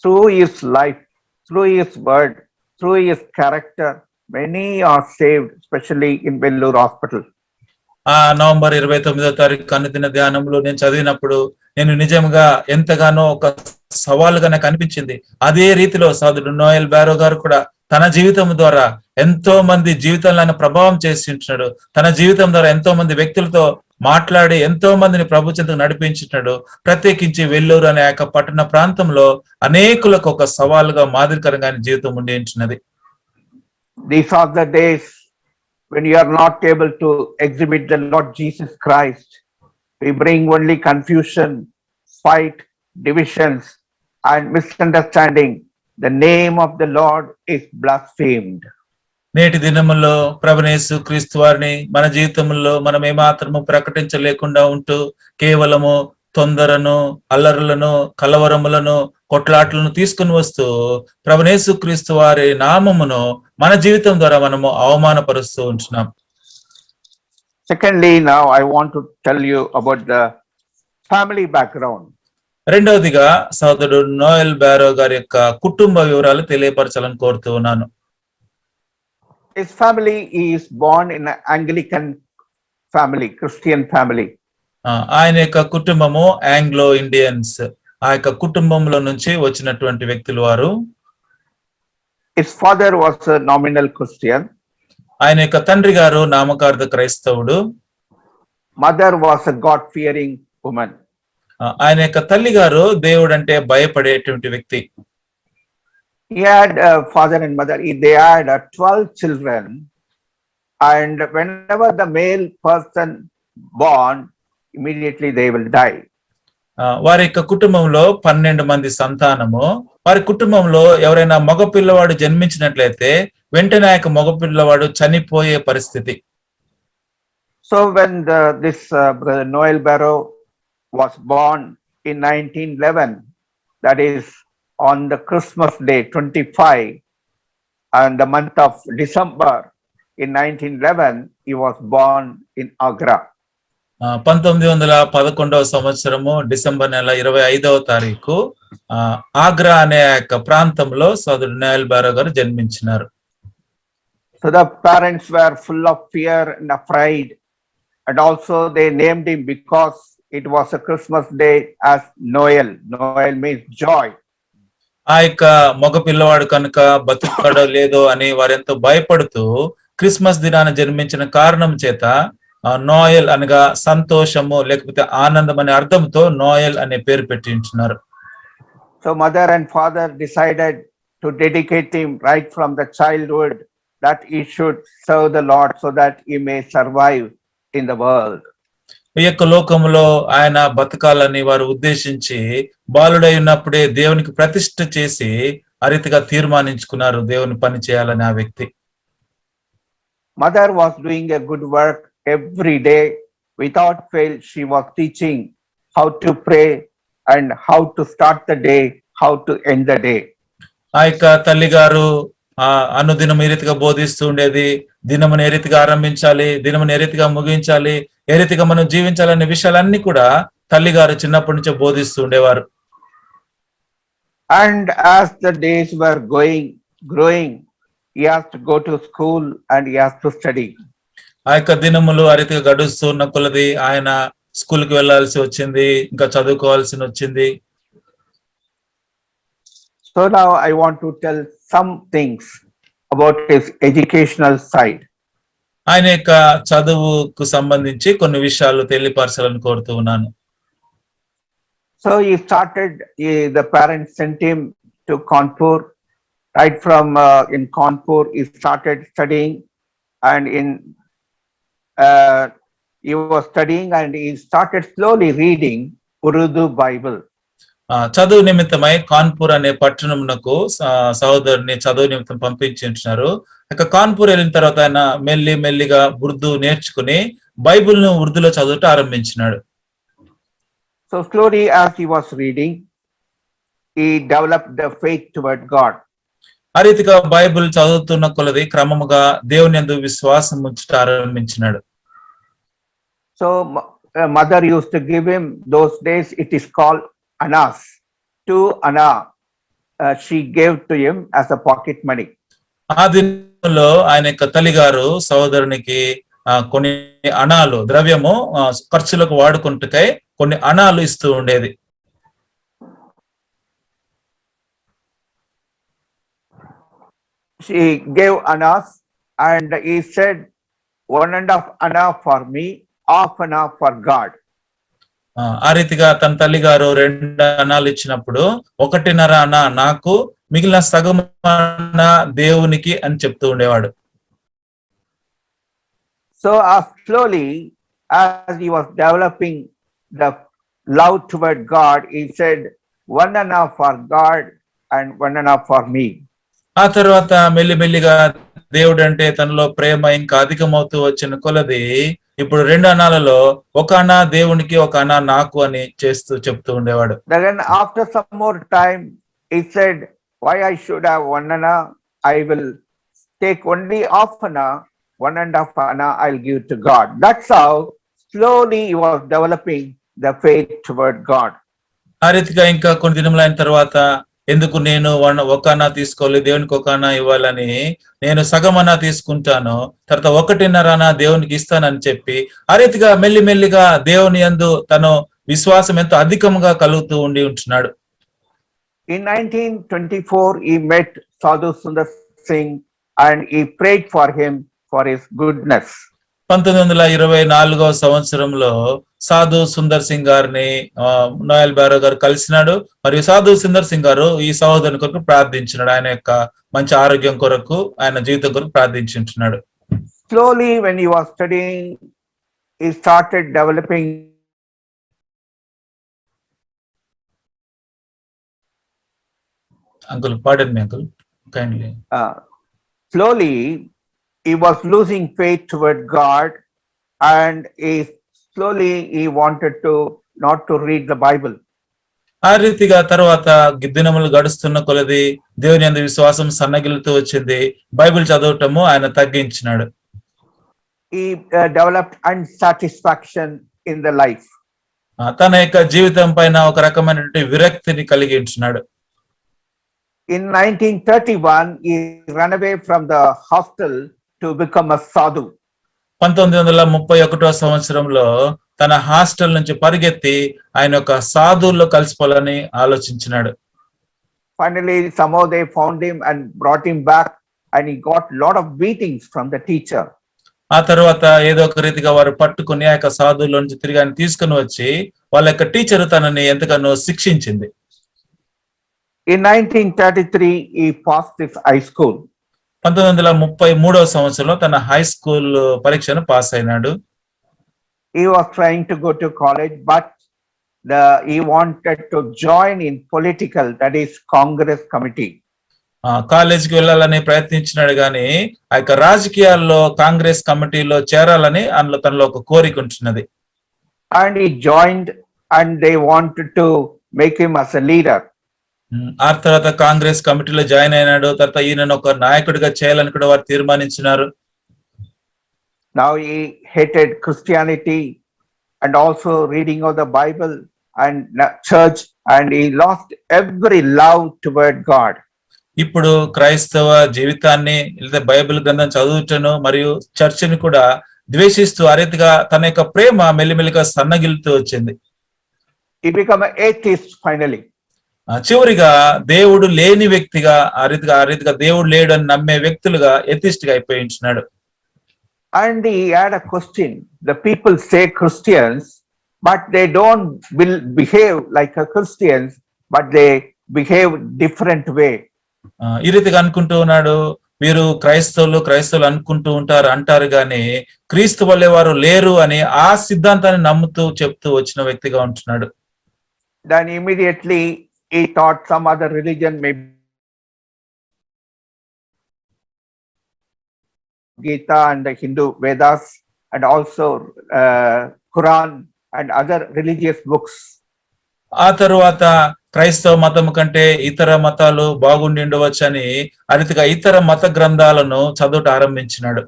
Speaker 1: through his life, through his word, through his character. Many are saved, especially in Vellore Hospital.
Speaker 2: ఆ November 29వ తారీఖు అనుదిన ధ్యానంలో నేను చదివినప్పుడు నేను నిజంగా ఎంతగానో ఒక సవాలుగా నాకు అనిపించింది. అదే రీతిలో సోదరుడు నోయల్ బారో గారు కూడా తన జీవితం ద్వారా ఎంతో మంది జీవితంలో ఆయన ప్రభావం చేసి ఉంటున్నాడు. తన జీవితం ద్వారా ఎంతో మంది వ్యక్తులతో మాట్లాడి ఎంతో మందిని ప్రభు చెంతకు నడిపించున్నాడు. ప్రత్యేకించి వెల్లూరు అనే యొక్క పట్టణ ప్రాంతంలో అనేకులకు ఒక సవాలుగా మాదిరికరంగా ఆయన జీవితం ఉండి ఉంటున్నది.
Speaker 1: These are the days when you are not able to exhibit the Lord Jesus Christ. We bring only confusion, fight, divisions, and misunderstanding. The name of the Lord is blasphemed.
Speaker 2: నేటి దినముల్లో ప్రభువైన యేసుక్రీస్తు వారిని మన జీవితంలో మనం ఏమాత్రము ప్రకటించలేకుండా ఉంటూ కేవలము తొందరను, అల్లరులను, కలవరములను, కొట్లాట్లను తీసుకుని వస్తూ ప్రభువైన యేసుక్రీస్తు వారి నామమును మన జీవితం ద్వారా మనము అవమానపరుస్తూ ఉంటున్నాం.
Speaker 1: Secondly, now I want to tell you about the family background.
Speaker 2: రెండవదిగా సోదరుడు నోయల్ బారో గారి యొక్క కుటుంబ వివరాలు తెలియపరచాలని కోరుతూ ఉన్నాను.
Speaker 1: His family, he is born in an Anglican family, Christian family.
Speaker 2: ఆయన యొక్క కుటుంబము ఆంగ్లో ఇండియన్స్, ఆ యొక్క కుటుంబంలో నుంచి వచ్చినటువంటి వ్యక్తులు వారు.
Speaker 1: His father was a nominal Christian.
Speaker 2: ఆయన యొక్క తండ్రి గారు నామకార్థ క్రైస్తవుడు.
Speaker 1: Mother was a God-fearing woman.
Speaker 2: ఆయన యొక్క తల్లి గారు దేవుడు అంటే భయపడేటువంటి వ్యక్తి.
Speaker 1: He had a father and mother. They had 12 children, and whenever the male person born, immediately they will die.
Speaker 2: వారి యొక్క కుటుంబంలో 12 మంది సంతానము. వారి కుటుంబంలో ఎవరైనా మగ పిల్లవాడు జన్మించినట్లయితే వెంటనే ఆ యొక్క మగ పిల్లవాడు చనిపోయే పరిస్థితి.
Speaker 1: So when this brother Noel Barrow was born in 1911, that is on the Christmas day 25, and the month of December in 1911, he was born in Agra.
Speaker 2: 1911వ సంవత్సరము డిసెంబర్ నెల 25వ తారీఖు ఆగ్రా అనే యొక్క ప్రాంతంలో సోదరుడు నోయల్ బారో గారు జన్మించినారు.
Speaker 1: So the parents were full of fear and afraid, and also they named him because it was a Christmas day as Noel. Noel means joy.
Speaker 2: ఆ యొక్క మగ పిల్లవాడు కనుక బతుకుతాడో లేదో అని వారెంతో భయపడుతూ క్రిస్మస్ దినాన జన్మించిన కారణం చేత నోయల్ అనగా సంతోషము లేకపోతే ఆనందం అనే అర్థంతో నోయల్ అనే పేరు పెట్టించున్నారు.
Speaker 1: So mother and father decided to dedicate him right from the childhood, that he should serve the Lord so that he may survive in the world.
Speaker 2: ఈ యొక్క లోకంలో ఆయన బతకాలని వారు ఉద్దేశించి బాలుడై ఉన్నప్పుడే దేవునికి ప్రతిష్ఠ చేసి ఆ రీతిగా తీర్మానించుకున్నారు దేవుని పని చేయాలని ఆ వ్యక్తి.
Speaker 1: Mother was doing a good work every day. Without fail, she was teaching how to pray and how to start the day, how to end the day.
Speaker 2: ఆ యొక్క తల్లి గారు అనుదినం ఏ రీతిగా బోధిస్తూ ఉండేది, దినమును ఏ రీతిగా ఆరంభించాలి, దినమును ఏ రీతిగా ముగించాలి, ఏ రీతిగా మనం జీవించాలనే విషయాలన్నీ కూడా తల్లి గారు చిన్నప్పటి నుంచే బోధిస్తూ ఉండేవారు.
Speaker 1: And as the days were growing, he has to go to school and he has to study.
Speaker 2: ఆ యొక్క దినములు ఆ రీతిగా గడుస్తూ ఉన్న కొలది ఆయన స్కూల్కి వెళ్లాల్సి వచ్చింది, ఇంకా చదువుకోవాల్సి వచ్చింది.
Speaker 1: So now I want to tell some things about his educational side.
Speaker 2: ఆయన యొక్క చదువుకు సంబంధించి కొన్ని విషయాలు తెలియపరచాలని కోరుతూ ఉన్నాను.
Speaker 1: So he started, the parents sent him to Kanpur. Right from in Kanpur, he started studying, and he was studying and he started slowly reading Urdu Bible.
Speaker 2: చదువు నిమిత్తమై కాన్పూర్ అనే పట్టణంకు సహోదరుని చదువు నిమిత్తం పంపించున్నారు. ఇక కాన్పూర్ వెళ్ళిన తర్వాత ఆయన మెల్లిగా ఉర్దూ నేర్చుకుని బైబిల్ ను ఉర్దూలో చదువుట ఆరంభించినాడు.
Speaker 1: So slowly as he was reading, he developed the faith toward God.
Speaker 2: ఆ రీతిగా బైబిల్ చదువుతున్న కొలది క్రమముగా దేవుని యందు విశ్వాసం ఉంచుట ఆరంభించినాడు.
Speaker 1: So mother used to give him, those days it is called Anas. 2 Anna she gave to him as a pocket money.
Speaker 2: ఆ దినంలో ఆయన యొక్క తల్లి గారు సహోదరునికి కొన్ని అణాలు ద్రవ్యము ఖర్చులకు వాడుకుంటుకై కొన్ని అణాలు ఇస్తూ ఉండేది.
Speaker 1: She gave Anas and he said, 1.5 Anna for me, 1/2 Anna for God.
Speaker 2: ఆ రీతిగా తన తల్లి గారు 2 అణాలు ఇచ్చినప్పుడు 1.5 అణ నాకు, మిగిలిన సగం అణ దేవునికి అని చెప్తూ ఉండేవాడు.
Speaker 1: So slowly as he was developing the love toward God, he said 1 Anna for God and 1 Anna for me.
Speaker 2: ఆ తర్వాత మెల్లిగా దేవుడు అంటే తనలో ప్రేమ ఇంకా అధికమవుతూ వచ్చిన కొలది ఇప్పుడు 2 అణాలలో 1 అణ దేవునికి 1 అణ నాకు అని చెప్తూ ఉండేవాడు.
Speaker 1: Then after some more time he said, why I should have 1 Anna? I will take only 1/2 Anna, 1.5 Anna I'll give to God. That's how slowly he was developing the faith toward God.
Speaker 2: ఆ రీతిగా ఇంకా కొన్ని దినములైన తర్వాత ఎందుకు నేను 1 అణ తీసుకోవాలి, దేవునికి 1 అణ ఇవ్వాలని నేను సగం అణ తీసుకుంటాను, తర్వాత 1.5 అణ దేవునికి ఇస్తానని చెప్పి ఆ రీతిగా మెల్లిగా దేవుని యందు తను విశ్వాసం ఎంతో అధికంగా కలుగుతూ ఉంటున్నాడు.
Speaker 1: In 1924 he met Sadhu Sundar Singh and he prayed for him for his goodness.
Speaker 2: 1924వ సంవత్సరంలో సాధు సుందర్ సింగ్ గారిని నోయల్ బారో గారు కలిసినాడు. మరియు సాధు సుందర్ సింగ్ గారు ఈ సహోదరుని కొరకు ప్రార్థించినాడు. ఆయన యొక్క మంచి ఆరోగ్యం కొరకు, ఆయన జీవితం కొరకు ప్రార్థించుంటున్నాడు.
Speaker 1: Slowly, when he was studying, he started developing
Speaker 2: uncle, పాడండి uncle, kindly.
Speaker 1: slowly he was losing faith toward God, and he wanted to not to read the Bible.
Speaker 2: ఆ రీతిగా తర్వాత దినములు గడుస్తున్న కొలది దేవుని యందు విశ్వాసం సన్నగిలుతూ వచ్చింది. బైబిల్ చదవటము ఆయన తగ్గించినాడు.
Speaker 1: He developed unsatisfaction in the life.
Speaker 2: తన యొక్క జీవితం పైన ఒక రకమైనటువంటి విరక్తిని కలిగి ఉంటున్నాడు.
Speaker 1: In 1931, he ran away from the hostel to become a sadhu.
Speaker 2: 1931వ సంవత్సరంలో తన హాస్టల్ నుంచి పరిగెత్తి ఆయన ఒక సాధువుల్లో కలిసిపోవాలని ఆలోచించినాడు.
Speaker 1: Finally, somehow they found him and brought him back, and he got a lot of beatings from the teacher.
Speaker 2: ఆ తర్వాత ఏదో ఒక రీతిగా వారు పట్టుకుని ఆ యొక్క సాధువుల నుంచి తిరిగి ఆయన తీసుకుని వచ్చి వాళ్ళ యొక్క టీచర్ తనని ఎంతగానో శిక్షించింది.
Speaker 1: In 1933, he passed his high school.
Speaker 2: 1933వ సంవత్సరంలో తన హై స్కూల్ పరీక్షను పాస్ అయినాడు.
Speaker 1: He was trying to go to college, but he wanted to join in political, that is Congress committee.
Speaker 2: కాలేజీకి వెళ్ళాలని ప్రయత్నించినాడు గాని ఆ యొక్క రాజకీయాల్లో కాంగ్రెస్ కమిటీలో చేరాలని అందులో తనలో ఒక కోరిక ఉంటున్నది.
Speaker 1: And he joined, and they wanted to make him as a leader.
Speaker 2: ఆ తర్వాత కాంగ్రెస్ కమిటీలో జాయిన్ అయినాడు. తర్వాత ఈయనను ఒక నాయకుడిగా చేయాలని కూడా వారు తీర్మానించినారు.
Speaker 1: Now he hated Christianity and also reading of the Bible and church, and he lost every love toward God.
Speaker 2: ఇప్పుడు క్రైస్తవ జీవితాన్ని లేదా బైబిల్ గ్రంథం చదువుటను మరియు చర్చిని కూడా ద్వేషిస్తూ ఆ రీతిగా తన యొక్క ప్రేమ మెల్లిమెల్లిగా సన్నగిలుతూ వచ్చింది.
Speaker 1: He became an atheist finally.
Speaker 2: చివరిగా దేవుడు లేని వ్యక్తిగా ఆ రీతిగా దేవుడు లేడు అని నమ్మే వ్యక్తులుగా ఎథిస్ట్ గా అయిపోయించున్నాడు.
Speaker 1: And he had a question. The people say Christians, but they don't behave like a Christians, but they behave different way.
Speaker 2: ఈ రీతిగా అనుకుంటూ ఉన్నాడు, వీరు క్రైస్తవులు అనుకుంటూ అంటారు గాని క్రీస్తు వల్లే వారు లేరు అని ఆ సిద్ధాంతాన్ని నమ్ముతూ చెప్తూ వచ్చిన వ్యక్తిగా ఉంటున్నాడు.
Speaker 1: Then immediately he thought some other religion, maybe Gita and the Hindu Vedas, and also Quran and other religious books.
Speaker 2: ఆ తరువాత క్రైస్తవ మతం కంటే ఇతర మతాలు బాగుండి ఉండవచ్చని ఆ రీతిగా ఇతర మత గ్రంథాలను చదువుట ఆరంభించినాడు.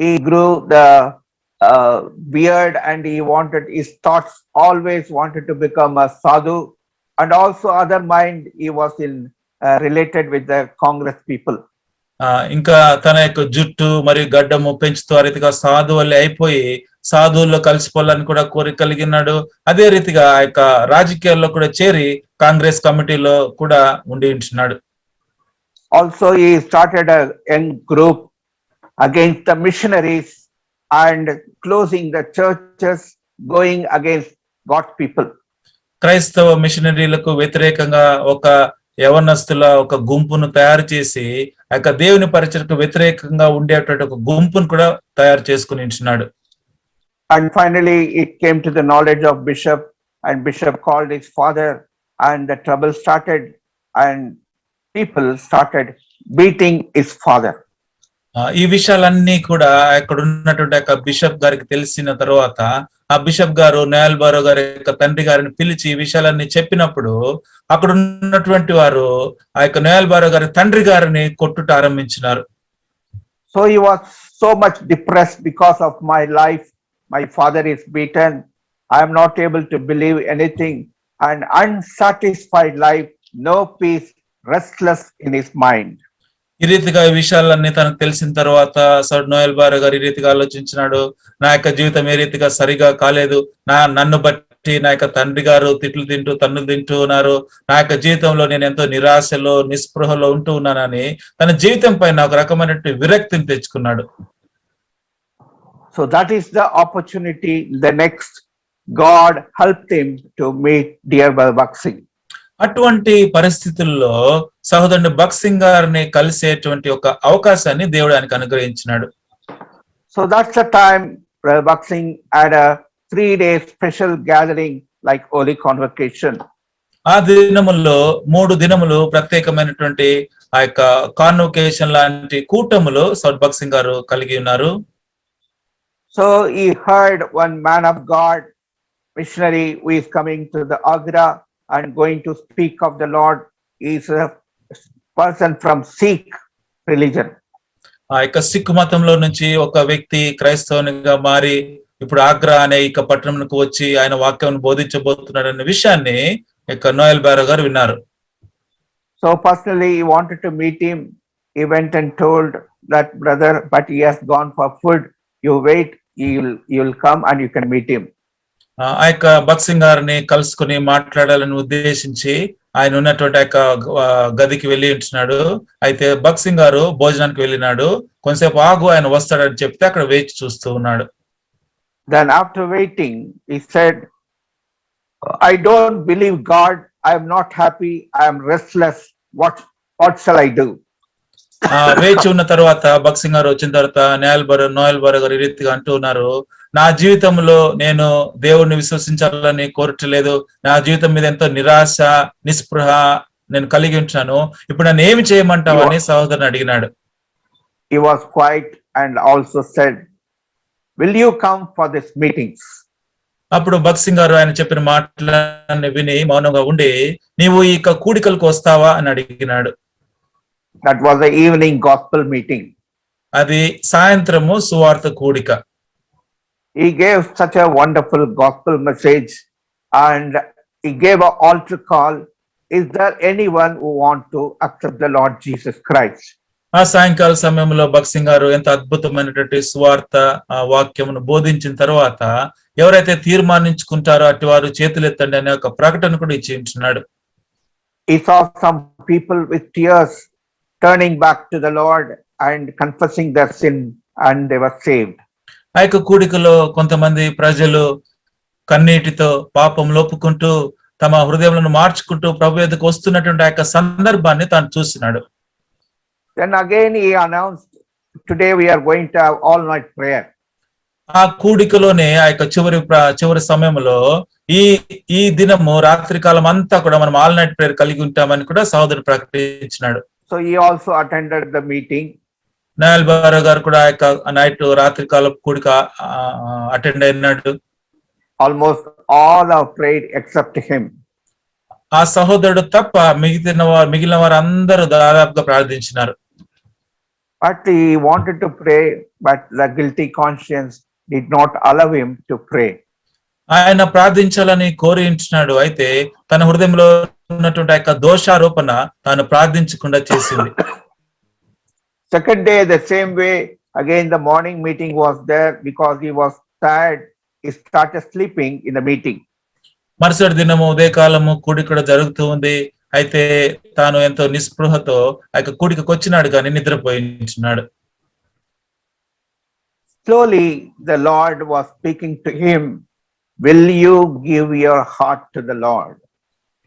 Speaker 1: He grew the beard, and his thoughts always wanted to become a sadhu, and also other mind he was related with the Congress people.
Speaker 2: ఇంకా తన యొక్క జుట్టు మరియు గడ్డము పెంచుతూ ఆ రీతిగా సాధు వల్లే అయిపోయి సాధువుల్లో కలిసిపోవాలని కూడా కోరిక కలిగినాడు. అదే రీతిగా ఆ యొక్క రాజకీయాల్లో కూడా చేరి కాంగ్రెస్ కమిటీలో కూడా ఉండి ఉంటున్నాడు.
Speaker 1: Also he started a young group against the missionaries and closing the churches, going against God's people.
Speaker 2: క్రైస్తవ మిషనరీలకు వ్యతిరేకంగా ఒక యవనస్తుల ఒక గుంపును తయారు చేసి ఆ యొక్క దేవుని పరిచయకు వ్యతిరేకంగా ఉండేటువంటి ఒక గుంపును కూడా తయారు చేసుకుని ఉంటున్నాడు.
Speaker 1: And finally it came to the knowledge of Bishop, and Bishop called his father, and the trouble started, and people started beating his father.
Speaker 2: ఈ విషయాలన్నీ కూడా అక్కడ ఉన్నటువంటి బిషప్ గారికి తెలిసిన తర్వాత ఆ బిషప్ గారు నోయల్ బారో గారి యొక్క తండ్రి గారిని పిలిచి ఈ విషయాలన్నీ చెప్పినప్పుడు అక్కడ ఉన్నటువంటి వారు ఆ యొక్క నోయల్ బారో గారి తండ్రి గారిని కొట్టుట ఆరంభించినారు.
Speaker 1: So he was so much depressed because of my life. My father is beaten. I am not able to believe anything, and unsatisfied life, no peace, restless in his mind.
Speaker 2: ఈ రీతిగా ఈ విషయాలన్నీ తనకు తెలిసిన తర్వాత సర్ నోయల్ బారో గారు ఈ రీతిగా ఆలోచించినాడు, నా యొక్క జీవితం ఏ రీతిగా సరిగా కాలేదు, నన్ను బట్టి నా యొక్క తండ్రి గారు తిట్లు తింటూ తన్నులు తింటూ ఉన్నారు, నా యొక్క జీవితంలో నేను ఎంతో నిరాశలో నిస్పృహలో ఉంటూ ఉన్నానని తన జీవితం పైన ఒక రకమైనటువంటి విరక్తిని తెచ్చుకున్నాడు.
Speaker 1: So that is the opportunity. The next God helped him to meet dear Brother Bhakt Singh.
Speaker 2: అటువంటి పరిస్థితుల్లో సహోదరుని భగత్ సింగ్ గారిని కలిసేటువంటి ఒక అవకాశాన్ని దేవుడు ఆయనకు అనుగ్రహించినాడు.
Speaker 1: So that's the time Brother Bhakt Singh had a 3-day special gathering like Holy Convocation.
Speaker 2: ఆ దినముల్లో 3 దినములు ప్రత్యేకమైనటువంటి ఆ యొక్క కాన్వకేషన్ లాంటి కూటములు సౌద్ భగత్ సింగ్ గారు కలిగి ఉన్నారు.
Speaker 1: So he heard one man of God, missionary, who is coming to the Agra and going to speak of the Lord. He is a person from Sikh religion.
Speaker 2: ఆ యొక్క సిక్ మతంలో నుంచి ఒక వ్యక్తి క్రైస్తవునిగా మారి ఇప్పుడు ఆగ్రా అనే ఇక పట్టణంకు వచ్చి ఆయన వాక్యం బోధించబోతున్నాడు అనే విషయాన్ని ఇక నోయల్ బారో గారు విన్నారు.
Speaker 1: So personally he wanted to meet him. He went and told that brother, but he has gone for food. You wait, you'll come and you can meet him.
Speaker 2: ఆ యొక్క భగత్ సింగ్ గారిని కలుసుకుని మాట్లాడాలని ఉద్దేశించి ఆయన ఉన్నటువంటి యొక్క గదికి వెళ్ళి ఉంటున్నాడు. అయితే భగత్ సింగ్ గారు భోజనానికి వెళ్ళినాడు. కొంతసేపు ఆగు, ఆయన వస్తాడని చెప్తే అక్కడ వేచి చూస్తూ ఉన్నాడు.
Speaker 1: Then after waiting, he said, I don't believe God. I am not happy. I am restless. What shall I do?
Speaker 2: వేచి ఉన్న తర్వాత భగత్ సింగ్ గారు వచ్చిన తర్వాత నోయల్ బారో గారు ఈ రీతిగా అంటూ ఉన్నారు, నా జీవితంలో నేను దేవుడిని విశ్వసించాలని కోరట్లేదు. నా జీవితం మీద ఎంతో నిరాశ నిస్పృహ నేను కలిగి ఉంటున్నాను. ఇప్పుడు నన్ను ఏమి చేయమంటావు అని సహోదరుని అడిగినాడు.
Speaker 1: He was quiet and also said, will you come for these meetings?
Speaker 2: అప్పుడు భగత్ సింగ్ గారు ఆయన చెప్పిన మాటలను విని మౌనంగా ఉండి, నీవు ఈ కూడికలకు వస్తావా అని అడిగినాడు.
Speaker 1: That was the evening gospel meeting.
Speaker 2: అది సాయంత్రము సువార్త కూడిక.
Speaker 1: He gave such a wonderful gospel message and he gave an altar call. Is there anyone who want to accept the Lord Jesus Christ?
Speaker 2: ఆ సాయంకాల సమయంలో భగత్ సింగ్ గారు ఎంత అద్భుతమైనటువంటి సువార్త వాక్యమును బోధించిన తర్వాత ఎవరైతే తీర్మానించుకుంటారో అటు వారు చేతులెత్తండి అనే ఒక ప్రకటన కూడా ఇచ్చి ఉంటున్నాడు.
Speaker 1: He saw some people with tears turning back to the Lord and confessing their sin and they were saved.
Speaker 2: ఆ యొక్క కూడికలో కొంతమంది ప్రజలు కన్నీటితో పాపం లోపుకుంటూ తమ హృదయములను మార్చుకుంటూ ప్రభు ఎదుకు వస్తున్నటువంటి ఆ యొక్క సందర్భాన్ని తాను చూసినాడు.
Speaker 1: Then again he announced, today we are going to have all-night prayer.
Speaker 2: ఆ కూడికలోనే ఆ యొక్క చివరి సమయంలో ఈ దినము రాత్రి కాలం అంతా కూడా మనం ఆల్ నైట్ ప్రేయర్ కలిగి ఉంటామని కూడా సహోదరుడు ప్రకటించినాడు.
Speaker 1: So he also attended the meeting.
Speaker 2: Noel Barrow గారు కూడా ఆ యొక్క రాత్రి కాలం కూడిక అటెండ్ అయినాడు.
Speaker 1: Almost all have prayed except him.
Speaker 2: ఆ సహోదరుడు తప్ప మిగిలిన వారు అందరూ దాదాపుగా ప్రార్థించినారు.
Speaker 1: But he wanted to pray, but the guilty conscience did not allow him to pray.
Speaker 2: ఆయన ప్రార్థించాలని కోరించినాడు. అయితే తన హృదయంలో ఉన్నటువంటి ఆ యొక్క దోషారోపణ తాను ప్రార్థించకుండా చేసింది.
Speaker 1: Second day, the same way, again the morning meeting was there. Because he was tired, he started sleeping in the meeting.
Speaker 2: మరుసటి దినము ఉదయకాలము కూడిక కూడా జరుగుతూ ఉంది. అయితే తాను ఎంతో నిస్పృహతో ఆ యొక్క కూడికకు వచ్చినాడు కానీ నిద్రపోయించున్నాడు.
Speaker 1: Slowly the Lord was speaking to him, will you give your heart to the Lord?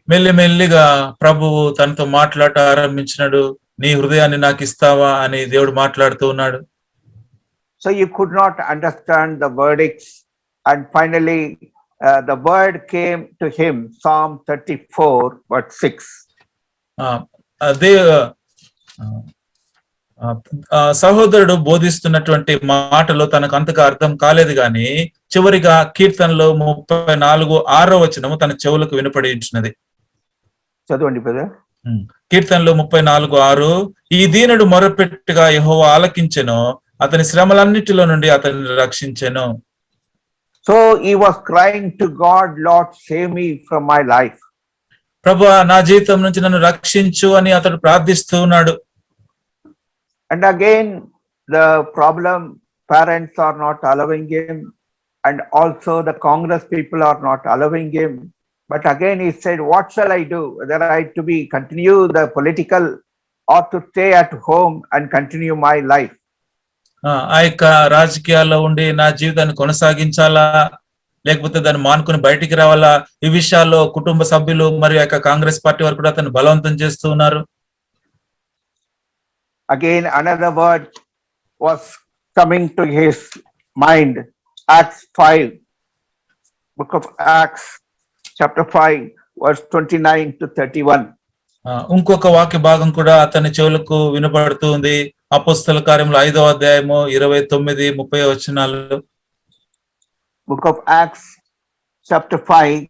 Speaker 2: మెల్లిమెల్లిగా ప్రభువు తనతో మాట్లాడటం ఆరంభించినాడు. నీ హృదయాన్ని నాకు ఇస్తావా అని దేవుడు మాట్లాడుతూ ఉన్నాడు.
Speaker 1: So you could not understand the verdicts, and finally the word came to him, Psalm 34 verse 6.
Speaker 2: సహోదరుడు బోధిస్తున్నటువంటి మాటలు తనకు అంతగా అర్థం కాలేదు గాని చివరిగా కీర్తనలో 34:6 వచనము తన చెవులకు వినపడించినది.
Speaker 1: చదవండి బ్రదర్.
Speaker 2: కీర్తనలో 34:6, ఈ దీనుడు మొరపెట్టుగా యెహోవా ఆలకించెను, అతని శ్రమలన్నిటిలో నుండి అతన్ని రక్షించెను.
Speaker 1: So he was crying to God, Lord, save me from my life.
Speaker 2: ప్రభువా నా జీవితం నుంచి నన్ను రక్షించు అని అతడు ప్రార్థిస్తూ ఉన్నాడు.
Speaker 1: And again the problem, parents are not allowing him, and also the Congress people are not allowing him. But again he said, what shall I do? Whether I to be continue the political or to stay at home and continue my life.
Speaker 2: ఆ యొక్క రాజకీయాల్లో ఉండి నా జీవితాన్ని కొనసాగించాలా, లేకపోతే దాన్ని మానుకొని బయటికి రావాలా? ఈ విషయాల్లో కుటుంబ సభ్యులు మరియు కాంగ్రెస్ పార్టీ వారు కూడా అతన్ని బలవంతం చేస్తూ ఉన్నారు.
Speaker 1: Again, another word was coming to his mind. Acts 5, book of Acts, chapter 5, verse 29 to 31.
Speaker 2: ఇంకొక వాక్య భాగం కూడా అతని చెవులకు వినపడుతూ ఉంది. అపోస్తల కార్యములు 5వ అధ్యాయము 29, 30 వచనాలు.
Speaker 1: Book of Acts, chapter 5,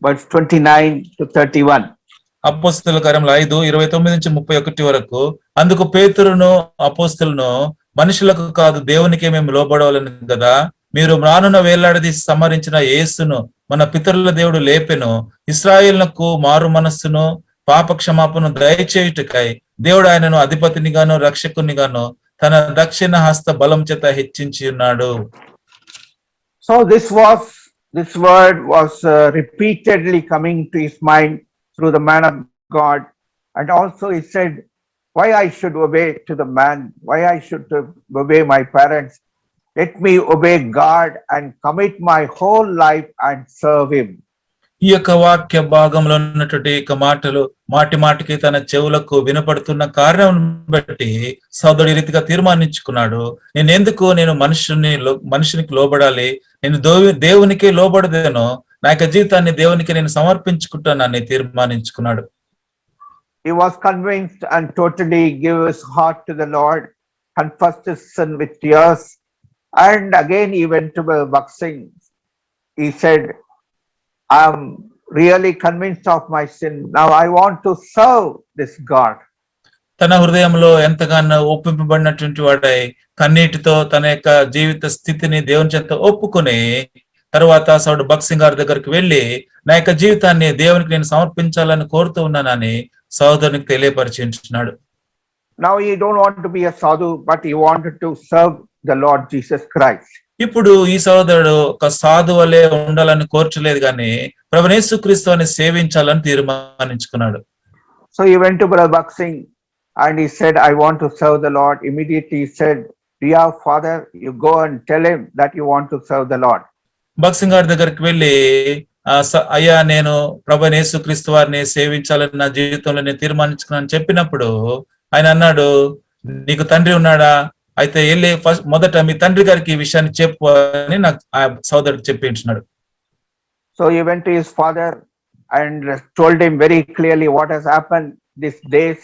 Speaker 1: verse 29 to 31.
Speaker 2: అపోస్తల కార్యములు 5, 29 నుంచి 31 వరకు. అందుకు పేతురును అపోస్తలును, మనుషులకు కాదు దేవునికే మేము లోబడవాలని కదా, మీరు రానున్న వేలాడదీసి సంహరించిన యేసును మన పితరుల దేవుడు లేపెను, ఇశ్రాయేలునకు మారు మనస్సును పాప క్షమాపణ దయచేయుటకై దేవుడు ఆయనను అధిపతినిగాను రక్షకునిగాను తన దక్షిణ హస్త బలం చేత హెచ్చించి ఉన్నాడు.
Speaker 1: So this word was repeatedly coming to his mind through the man of God, and also he said, why I should obey to the man, why I should obey my parents. Let me obey God and commit my whole life and serve him.
Speaker 2: ఈ యొక్క వాక్య భాగంలో ఉన్నటువంటి మాటలు మాటి మాటికి తన చెవులకు వినపడుతున్న కారణం బట్టి సోదరుడు ఈ రీతిగా తీర్మానించుకున్నాడు, నేను మనుషునికి లోబడాలి, నేను దేవునికి లోబడదేనో, నా యొక్క జీవితాన్ని దేవునికి నేను సమర్పించుకుంటానని తీర్మానించుకున్నాడు.
Speaker 1: He was convinced and totally gave his heart to the Lord, confessed his sin with tears, and again he went to the boxing. He said, I am really convinced of my sin. Now I want to serve this God.
Speaker 2: తన హృదయంలో ఎంతగానో ఒప్పింపబడినటువంటి వాడై కన్నీటితో తన యొక్క జీవిత స్థితిని దేవుని చేత ఒప్పుకొని తర్వాత సౌడు బక్సింగ్ గారి దగ్గరికి వెళ్ళి నా యొక్క జీవితాన్ని దేవునికి నేను సమర్పించాలని కోరుతూ ఉన్నానని సోదరునికి తెలియపరిచించున్నాడు.
Speaker 1: Now he don't want to be a sadhu, but he wanted to serve the Lord Jesus Christ.
Speaker 2: ఇప్పుడు ఈ సోదరుడు ఒక సాధు వలె ఉండాలని కోర్చలేదు కానీ ప్రభువైన యేసుక్రీస్తుని సేవించాలని తీర్మానించుకున్నాడు.
Speaker 1: So he went to Brother Baksing and he said, I want to serve the Lord. Immediately he said, dear father, you go and tell him that you want to serve the Lord.
Speaker 2: బక్సింగ్ గారి దగ్గరికి వెళ్ళి అయ్యా నేను ప్రభువైన యేసుక్రీస్తు వారిని సేవించాలని నా జీవితంలో నేను తీర్మానించుకున్నాను చెప్పినప్పుడు ఆయన అన్నాడు, నీకు తండ్రి ఉన్నాడా? అయితే వెళ్ళి ఫస్ట్ మొదట మీ తండ్రి గారికి ఈ విషయాన్ని చెప్పు అని నాకు ఆ సోదరుడు చెప్పించినాడు.
Speaker 1: So he went to his father and told him very clearly what has happened these days,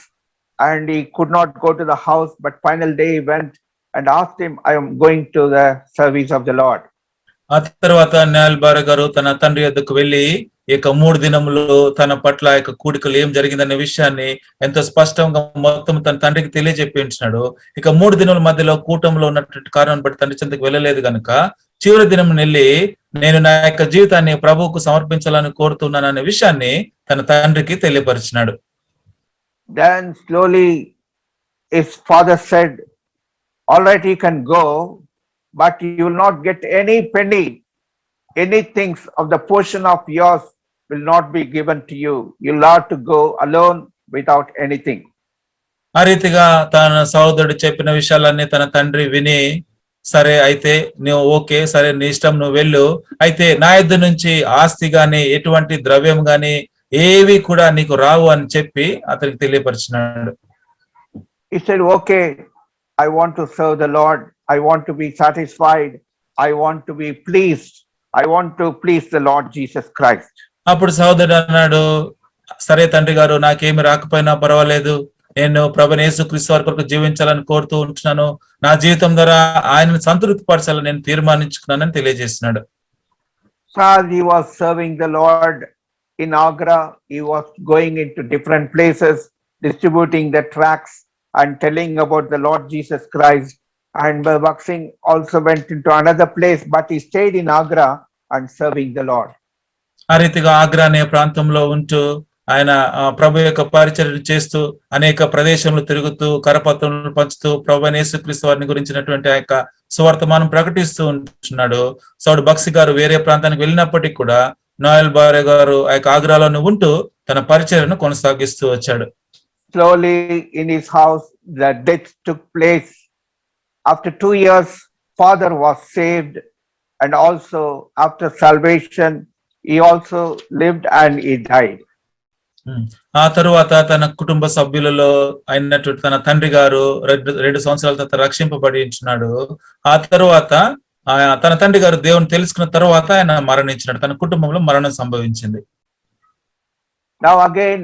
Speaker 1: and he could not go to the house, but final day he went and asked him, I am going to the service of the Lord.
Speaker 2: ఆ తర్వాత న్యాయల్బార గారు తన తండ్రి వద్దకు వెళ్ళి ఇక 3 దినములు తన పట్ల యొక్క కూడికలు ఏం జరిగిందనే విషయాన్ని ఎంతో స్పష్టంగా మొత్తం తన తండ్రికి తెలియజెప్పించినాడు. ఇక 3 దినముల మధ్యలో కూటంలో ఉన్నటువంటి కారణం బట్టి తండ్రి చెంతకు వెళ్ళలేదు కనుక చివరి దినం వెళ్ళి నేను నా యొక్క జీవితాన్ని ప్రభువుకు సమర్పించాలని కోరుతున్నాను అనే విషయాన్ని తన తండ్రికి తెలియపరిచినాడు.
Speaker 1: Then slowly his father said, all right, you can go, but you will not get any penny. Anything of the portion of yours will not be given to you. You'll have to go alone without anything.
Speaker 2: ఆ రీతిగా తన సోదరుడు చెప్పిన విషయాలన్నీ తన తండ్రి విని, సరే అయితే నువ్వు ఓకే, సరే నీ ఇష్టం, నువ్వు వెళ్ళు, అయితే నా యొద్ద నుంచి ఆస్తి గాని ఎటువంటి ద్రవ్యం గాని ఏవి కూడా నీకు రావు అని చెప్పి అతనికి తెలియపరిచినాడు.
Speaker 1: He said, okay, I want to serve the Lord. I want to be satisfied. I want to be pleased. I want to please the Lord Jesus Christ.
Speaker 2: అప్పుడు సోదరుడు అన్నాడు, సరే తండ్రి గారు, నాకేమి రాకపోయినా పర్వాలేదు, నేను ప్రభువైన యేసుక్రీస్తు వారి కొరకు జీవించాలని కోరుతూ ఉంటున్నాను, నా జీవితం ద్వారా ఆయనను సంతృప్తి పరచాలని నేను తీర్మానించుకున్నానని తెలియజేస్తున్నాడు.
Speaker 1: So as he was serving the Lord in Agra, he was going into different places, distributing the tracts and telling about the Lord Jesus Christ. And Baksing also went into another place, but he stayed in Agra and serving the Lord.
Speaker 2: ఆ రీతిగా ఆగ్రా అనే ప్రాంతంలో ఉంటూ ఆయన ప్రభు యొక్క పరిచర్య చేస్తూ అనేక ప్రదేశంలో తిరుగుతూ కరపత్రములు పంచుతూ ప్రభువైన యేసుక్రీస్తు వారిని గురించినటువంటి ఆ యొక్క సువార్తమానం ప్రకటిస్తూ ఉంటున్నాడు. సౌడు బక్సి గారు వేరే ప్రాంతానికి వెళ్ళినప్పటికీ కూడా నోయల్ బారే గారు ఆ యొక్క ఆగ్రాలోనే ఉంటూ తన పరిచర్యను కొనసాగిస్తూ వచ్చాడు.
Speaker 1: Slowly in his house the death took place. After 2 years, father was saved and also after salvation, he also lived and he died.
Speaker 2: ఆ తరువాత తన కుటుంబ సభ్యులలో అయినటువంటి తన తండ్రి గారు 2 సంవత్సరాల తర్వాత రక్షింపబడి ఉంటున్నాడు. ఆ తరువాత తన తండ్రి గారు దేవుని తెలుసుకున్న తర్వాత ఆయన మరణించినాడు. తన కుటుంబంలో మరణం సంభవించింది.
Speaker 1: Now again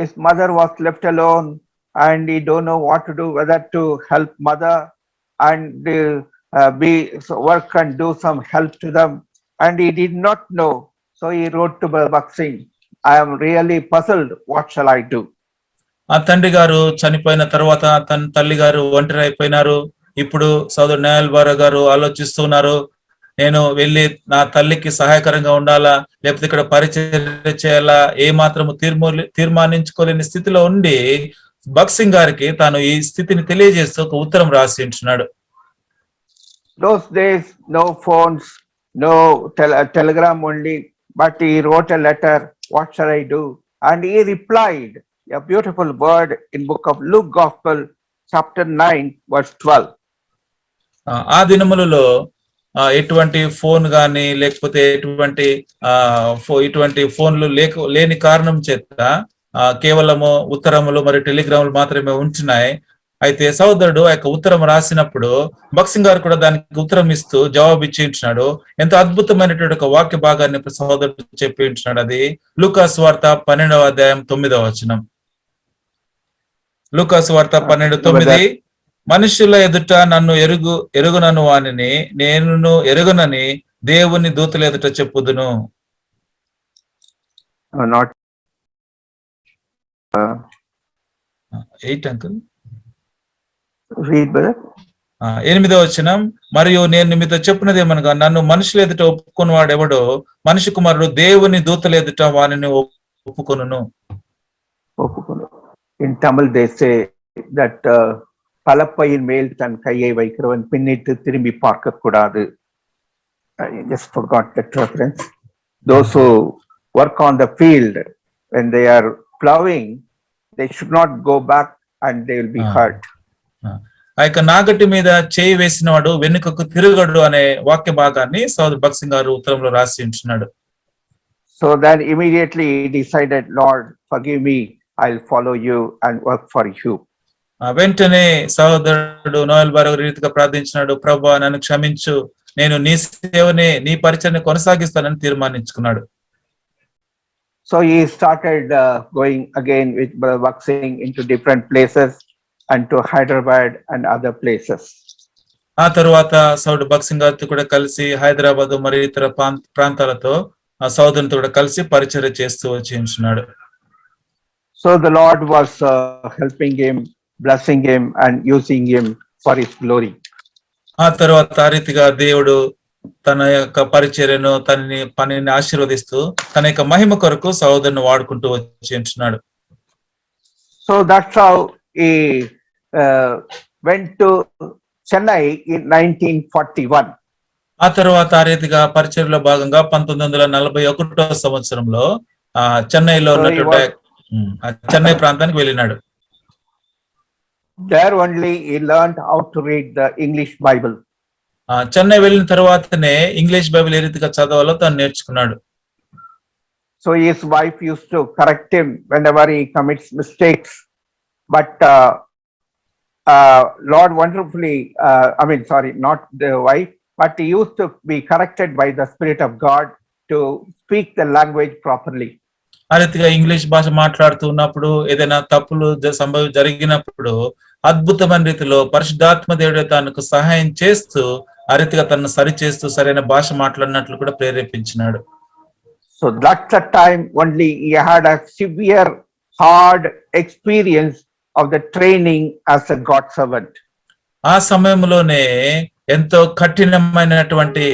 Speaker 1: his mother was left alone and he don't know what to do, whether to help mother and work and do some help to them, and he did not know. So he wrote to Bhakt Singh, I am really puzzled, what shall I do?
Speaker 2: ఆ తండ్రి గారు చనిపోయిన తర్వాత తన తల్లి గారు ఒంటరి అయిపోయినారు. ఇప్పుడు సోదరు నయల్వార గారు ఆలోచిస్తున్నారు, నేను వెళ్ళి నా తల్లికి సహాయకరంగా ఉండాలా, లేకపోతే ఇక్కడ పరిచర్య చేయాలా, ఏ మాత్రము తీర్మానించుకోలేని స్థితిలో ఉండి భగత్ సింగ్ గారికి తాను ఈ స్థితిని తెలియజేస్తూ ఒక ఉత్తరం రాసి ఉంటున్నాడు.
Speaker 1: Those days no phones, no telegram only, but he wrote a letter, what shall I do? And he replied a beautiful word in book of Luke Gospel, chapter 9, verse 12.
Speaker 2: ఆ దినములలో ఎటువంటి ఫోన్ గాని లేకపోతే ఇటువంటి ఫోన్లు లేని కారణం చేత కేవలము ఉత్తరములు మరియు టెలిగ్రాములు మాత్రమే ఉంటున్నాయి. అయితే సహోదరుడు ఆ యొక్క ఉత్తరం రాసినప్పుడు భగత్ సింగ్ గారు కూడా దానికి ఉత్తరం ఇస్తూ జవాబు ఇచ్చి ఉంటున్నాడు. ఎంతో అద్భుతమైనటువంటి ఒక వాక్య భాగాన్ని సహోదరుడు చెప్పి ఉంటున్నాడు. అది లూకాసు వార్త 12వ అధ్యాయం 9వ వచనం. లూకాసు వార్త 12:9, మనుషుల ఎదుట నన్ను ఎరుగునను వానిని నేను ఎరుగునని దేవుని దూతల ఎదుట చెప్పుదును. అంకుల్ 8వ వచనం, మరియు నేను మీతో చెప్పినది ఏమనగా నన్ను మనుషుల ఎదుట ఒప్పుకుని వాడెవడో మనిషి కుమారుడు దేవుని దూతల ఎదుట వానిని ఒప్పుకొనును.
Speaker 1: In Tamil they say that பலப்பையின் மேல் தன் கையை வைக்கிறவன் பின்னிட்டு திரும்பி பார்க்க கூடாது. I just forgot that reference. Those who work on the field, when they are plowing, they should not go back and they will be hurt.
Speaker 2: ఆ యొక్క నాగటి మీద చేయి వేసిన వాడు వెనుకకు తిరగడు అనే వాక్య భాగాన్ని సోదరు భగత్ సింగ్ గారు ఉత్తరంలో రాసి ఉంటున్నాడు.
Speaker 1: So then immediately he decided, Lord, forgive me, I'll follow you and work for you.
Speaker 2: వెంటనే సహోదరుడు నోయల్ బార్ రీతిగా ప్రార్థించినాడు, ప్రభువా నన్ను క్షమించు, నేను నీ సేవని నీ పరిచర్ని కొనసాగిస్తానని తీర్మానించుకున్నాడు.
Speaker 1: So he started going again with Bhakt Singh into different places and to Hyderabad and other places.
Speaker 2: ఆ తరువాత సౌడు భగత్ సింగ్ గారితో కూడా కలిసి హైదరాబాద్ మరియు ఇతర ప్రాంతాలతో ఆ సోదరునితో కూడా కలిసి పరిచర్య చేస్తూ వచ్చి ఉంటున్నాడు.
Speaker 1: So the Lord was helping him, blessing him and using him for his glory.
Speaker 2: ఆ తర్వాత ఆ రీతిగా దేవుడు తన యొక్క పరిచర్యను పనిని ఆశీర్వదిస్తూ తన యొక్క మహిమ కొరకు సహోదరుని వాడుకుంటూ వచ్చి ఉంటున్నాడు.
Speaker 1: So that's how he went to Chennai in 1941.
Speaker 2: ఆ తర్వాత ఆ రీతిగా పరిచర్యలో భాగంగా 1941వ సంవత్సరంలో చెన్నైలో ఉన్నటువంటి చెన్నై ప్రాంతానికి వెళ్ళినాడు.
Speaker 1: There only he learned how to read the English Bible.
Speaker 2: Chennai వెళ్ళిన తర్వాతనే ఇంగ్లీష్ బైబిల్ ఏ రీతిగా చదవాలో తను నేర్చుకున్నాడు.
Speaker 1: So his wife used to correct him whenever he commits mistakes, but Lord wonderfully, not the wife, but he used to be corrected by the Spirit of God to speak the language properly.
Speaker 2: ఆ రీతిగా English భాష మాట్లాడుతూ ఉన్నప్పుడు ఏదైనా తప్పులు జరిగినప్పుడు అద్భుతమైన రీతిలో పరిశుద్ధాత్మ దేవుడే తనకు సహాయం చేస్తూ ఆ రీతిగా తనను సరిచేస్తూ సరైన భాష మాట్లాడినట్లు కూడా ప్రేరేపించినాడు.
Speaker 1: So that's the time only he had a severe, hard experience of the training as a God servant.
Speaker 2: ఆ సమయంలోనే ఎంతో కఠినమైనటువంటి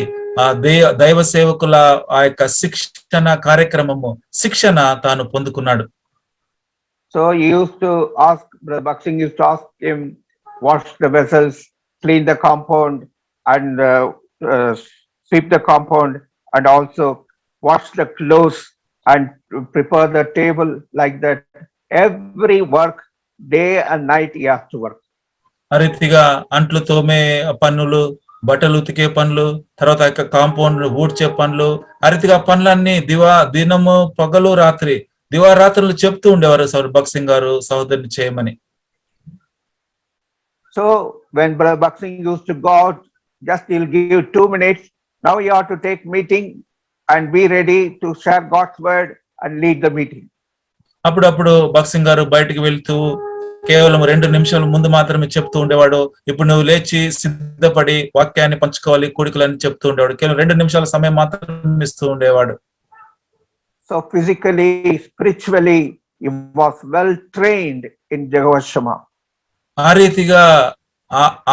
Speaker 2: దైవ సేవకుల ఆ యొక్క శిక్షణ తాను పొందుకున్నాడు.
Speaker 1: So he used to ask, Bhakt Singh used to ask him, wash the vessels, clean the compound and sweep the compound, and also wash the clothes and prepare the table, like that. Every work, day and night he has to work.
Speaker 2: ఆ రీతిగా అంట్లు తోమే పనులు, బట్టలు ఉతికే పనులు, తర్వాత యొక్క compound ఊడ్చే పనులు, ఆ రీతిగా పనులన్నీ దినము పగలు రాత్రి దివారాత్రులు చెప్తూ ఉండేవారు భగత్ సింగ్ గారు సహోదరుని చేయమని.
Speaker 1: So when Brother Bhakt Singh used to go out, just he'll give 2 minutes. Now you have to take meeting and be ready to share God's word and lead the meeting.
Speaker 2: అప్పుడప్పుడు భగత్ సింగ్ గారు బయటికి వెళ్తూ కేవలం 2 నిమిషాల ముందు మాత్రమే చెప్తూ ఉండేవాడు. ఇప్పుడు నువ్వు లేచి సిద్ధపడి వాక్యాన్ని పంచుకోవాలి, కూడికలని చెప్తూ ఉండేవాడు. కేవలం 2 నిమిషాల సమయం మాత్రం ఇస్తూ ఉండేవాడు.
Speaker 1: So physically, spiritually, he was well trained in Jehovah's Shammah.
Speaker 2: ఆ రీతిగా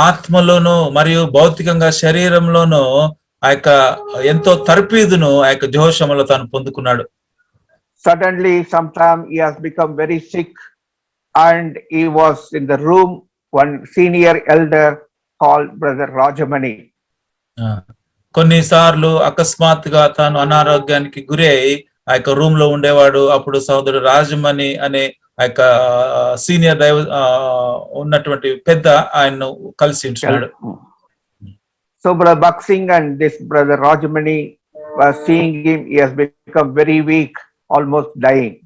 Speaker 2: ఆత్మలోను మరియు భౌతికంగా శరీరంలోను ఆ యొక్క ఎంతో తర్పీదును ఆ యొక్క జెహోషామాలో తాను పొందుకున్నాడు.
Speaker 1: Suddenly, sometime he has become very sick, and he was in the room, one senior elder called Brother Rajamani.
Speaker 2: కొన్నిసార్లు అకస్మాత్తుగా తాను అనారోగ్యానికి గురి అయి ఆ యొక్క రూమ్ లో ఉండేవాడు. అప్పుడు సోదరుడు రాజమణి అనే ఆ యొక్క సీనియర్ ఉన్నటువంటి పెద్ద ఆయన్ను కలిసి ఉంటున్నాడు.
Speaker 1: So Brother Bhakt Singh and this Brother Rajamani were seeing him. He has become very weak, almost dying.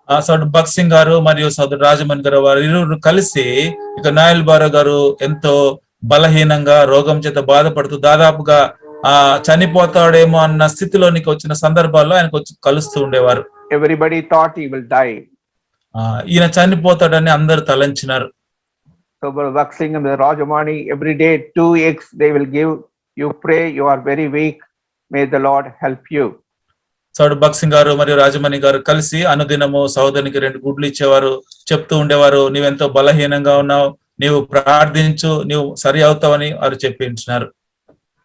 Speaker 2: సోదరుడు భగత్ సింగ్ గారు మరియు సోదరుడు రాజమణి గారు వారు ఇరువురు కలిసి ఇక నాయల్ బారా గారు ఎంతో బలహీనంగా రోగం చేత బాధపడుతూ దాదాపుగా చనిపోతాడేమో అన్న స్థితిలోనికి వచ్చిన సందర్భాల్లో ఆయనకు వచ్చి కలుస్తూ ఉండేవారు.
Speaker 1: Everybody thought he will die.
Speaker 2: ఈయన చనిపోతాడని అందరు తలంచినారు.
Speaker 1: So Brother Bhakt Singh and Brother Rajamani, every day 2 eggs they will give. You pray, you are very weak. May the Lord help you.
Speaker 2: సోదరుడు భగత్ సింగ్ గారు మరియు రాజమణి గారు కలిసి అనుదినము సహోదరునికి 2 గుడ్లు ఇచ్చేవారు. చెప్తూ ఉండేవారు, నీవెంతో బలహీనంగా ఉన్నావు, నీవు ప్రార్థించు, నీవు సరి అవుతావని వారు చెప్పించినారు.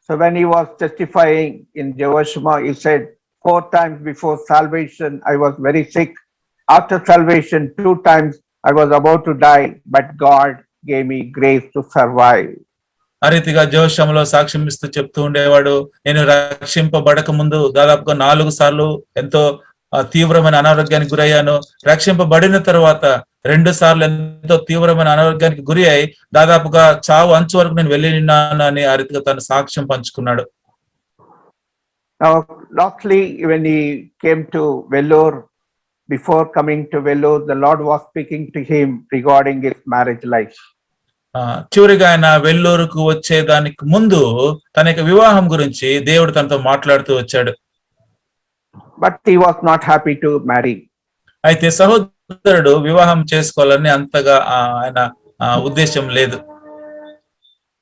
Speaker 1: So when he was testifying in Jehovah's Shammah, he said, 4 times before salvation I was very sick. After salvation 2 times I was about to die, but God gave me grace to survive.
Speaker 2: ఆ రీతిగా జెహోషామాలో సాక్ష్యం ఇస్తూ చెప్తూ ఉండేవాడు, నేను రక్షింపబడక ముందు దాదాపుగా 4 సార్లు ఎంతో తీవ్రమైన అనారోగ్యానికి గురయ్యాను. రక్షింపబడిన తర్వాత 2 సార్లు ఎంతో తీవ్రమైన అనారోగ్యానికి గురి అయి దాదాపుగా చావు అంచు వరకు నేను వెళ్ళినాను అని ఆ రీతిగా తన సాక్ష్యం పంచుకున్నాడు.
Speaker 1: Now lastly, when he came to Vellore, before coming to Vellore, the Lord was speaking to him regarding his marriage life.
Speaker 2: చివరిగా ఆయన వెల్లూరుకు వచ్చేదానికి ముందు తన యొక్క వివాహం గురించి దేవుడు తనతో మాట్లాడుతూ వచ్చాడు.
Speaker 1: But he was not happy to marry.
Speaker 2: అయితే సహోదరుడు వివాహం చేసుకోవాలని అంతగా ఆయన ఉద్దేశం లేదు.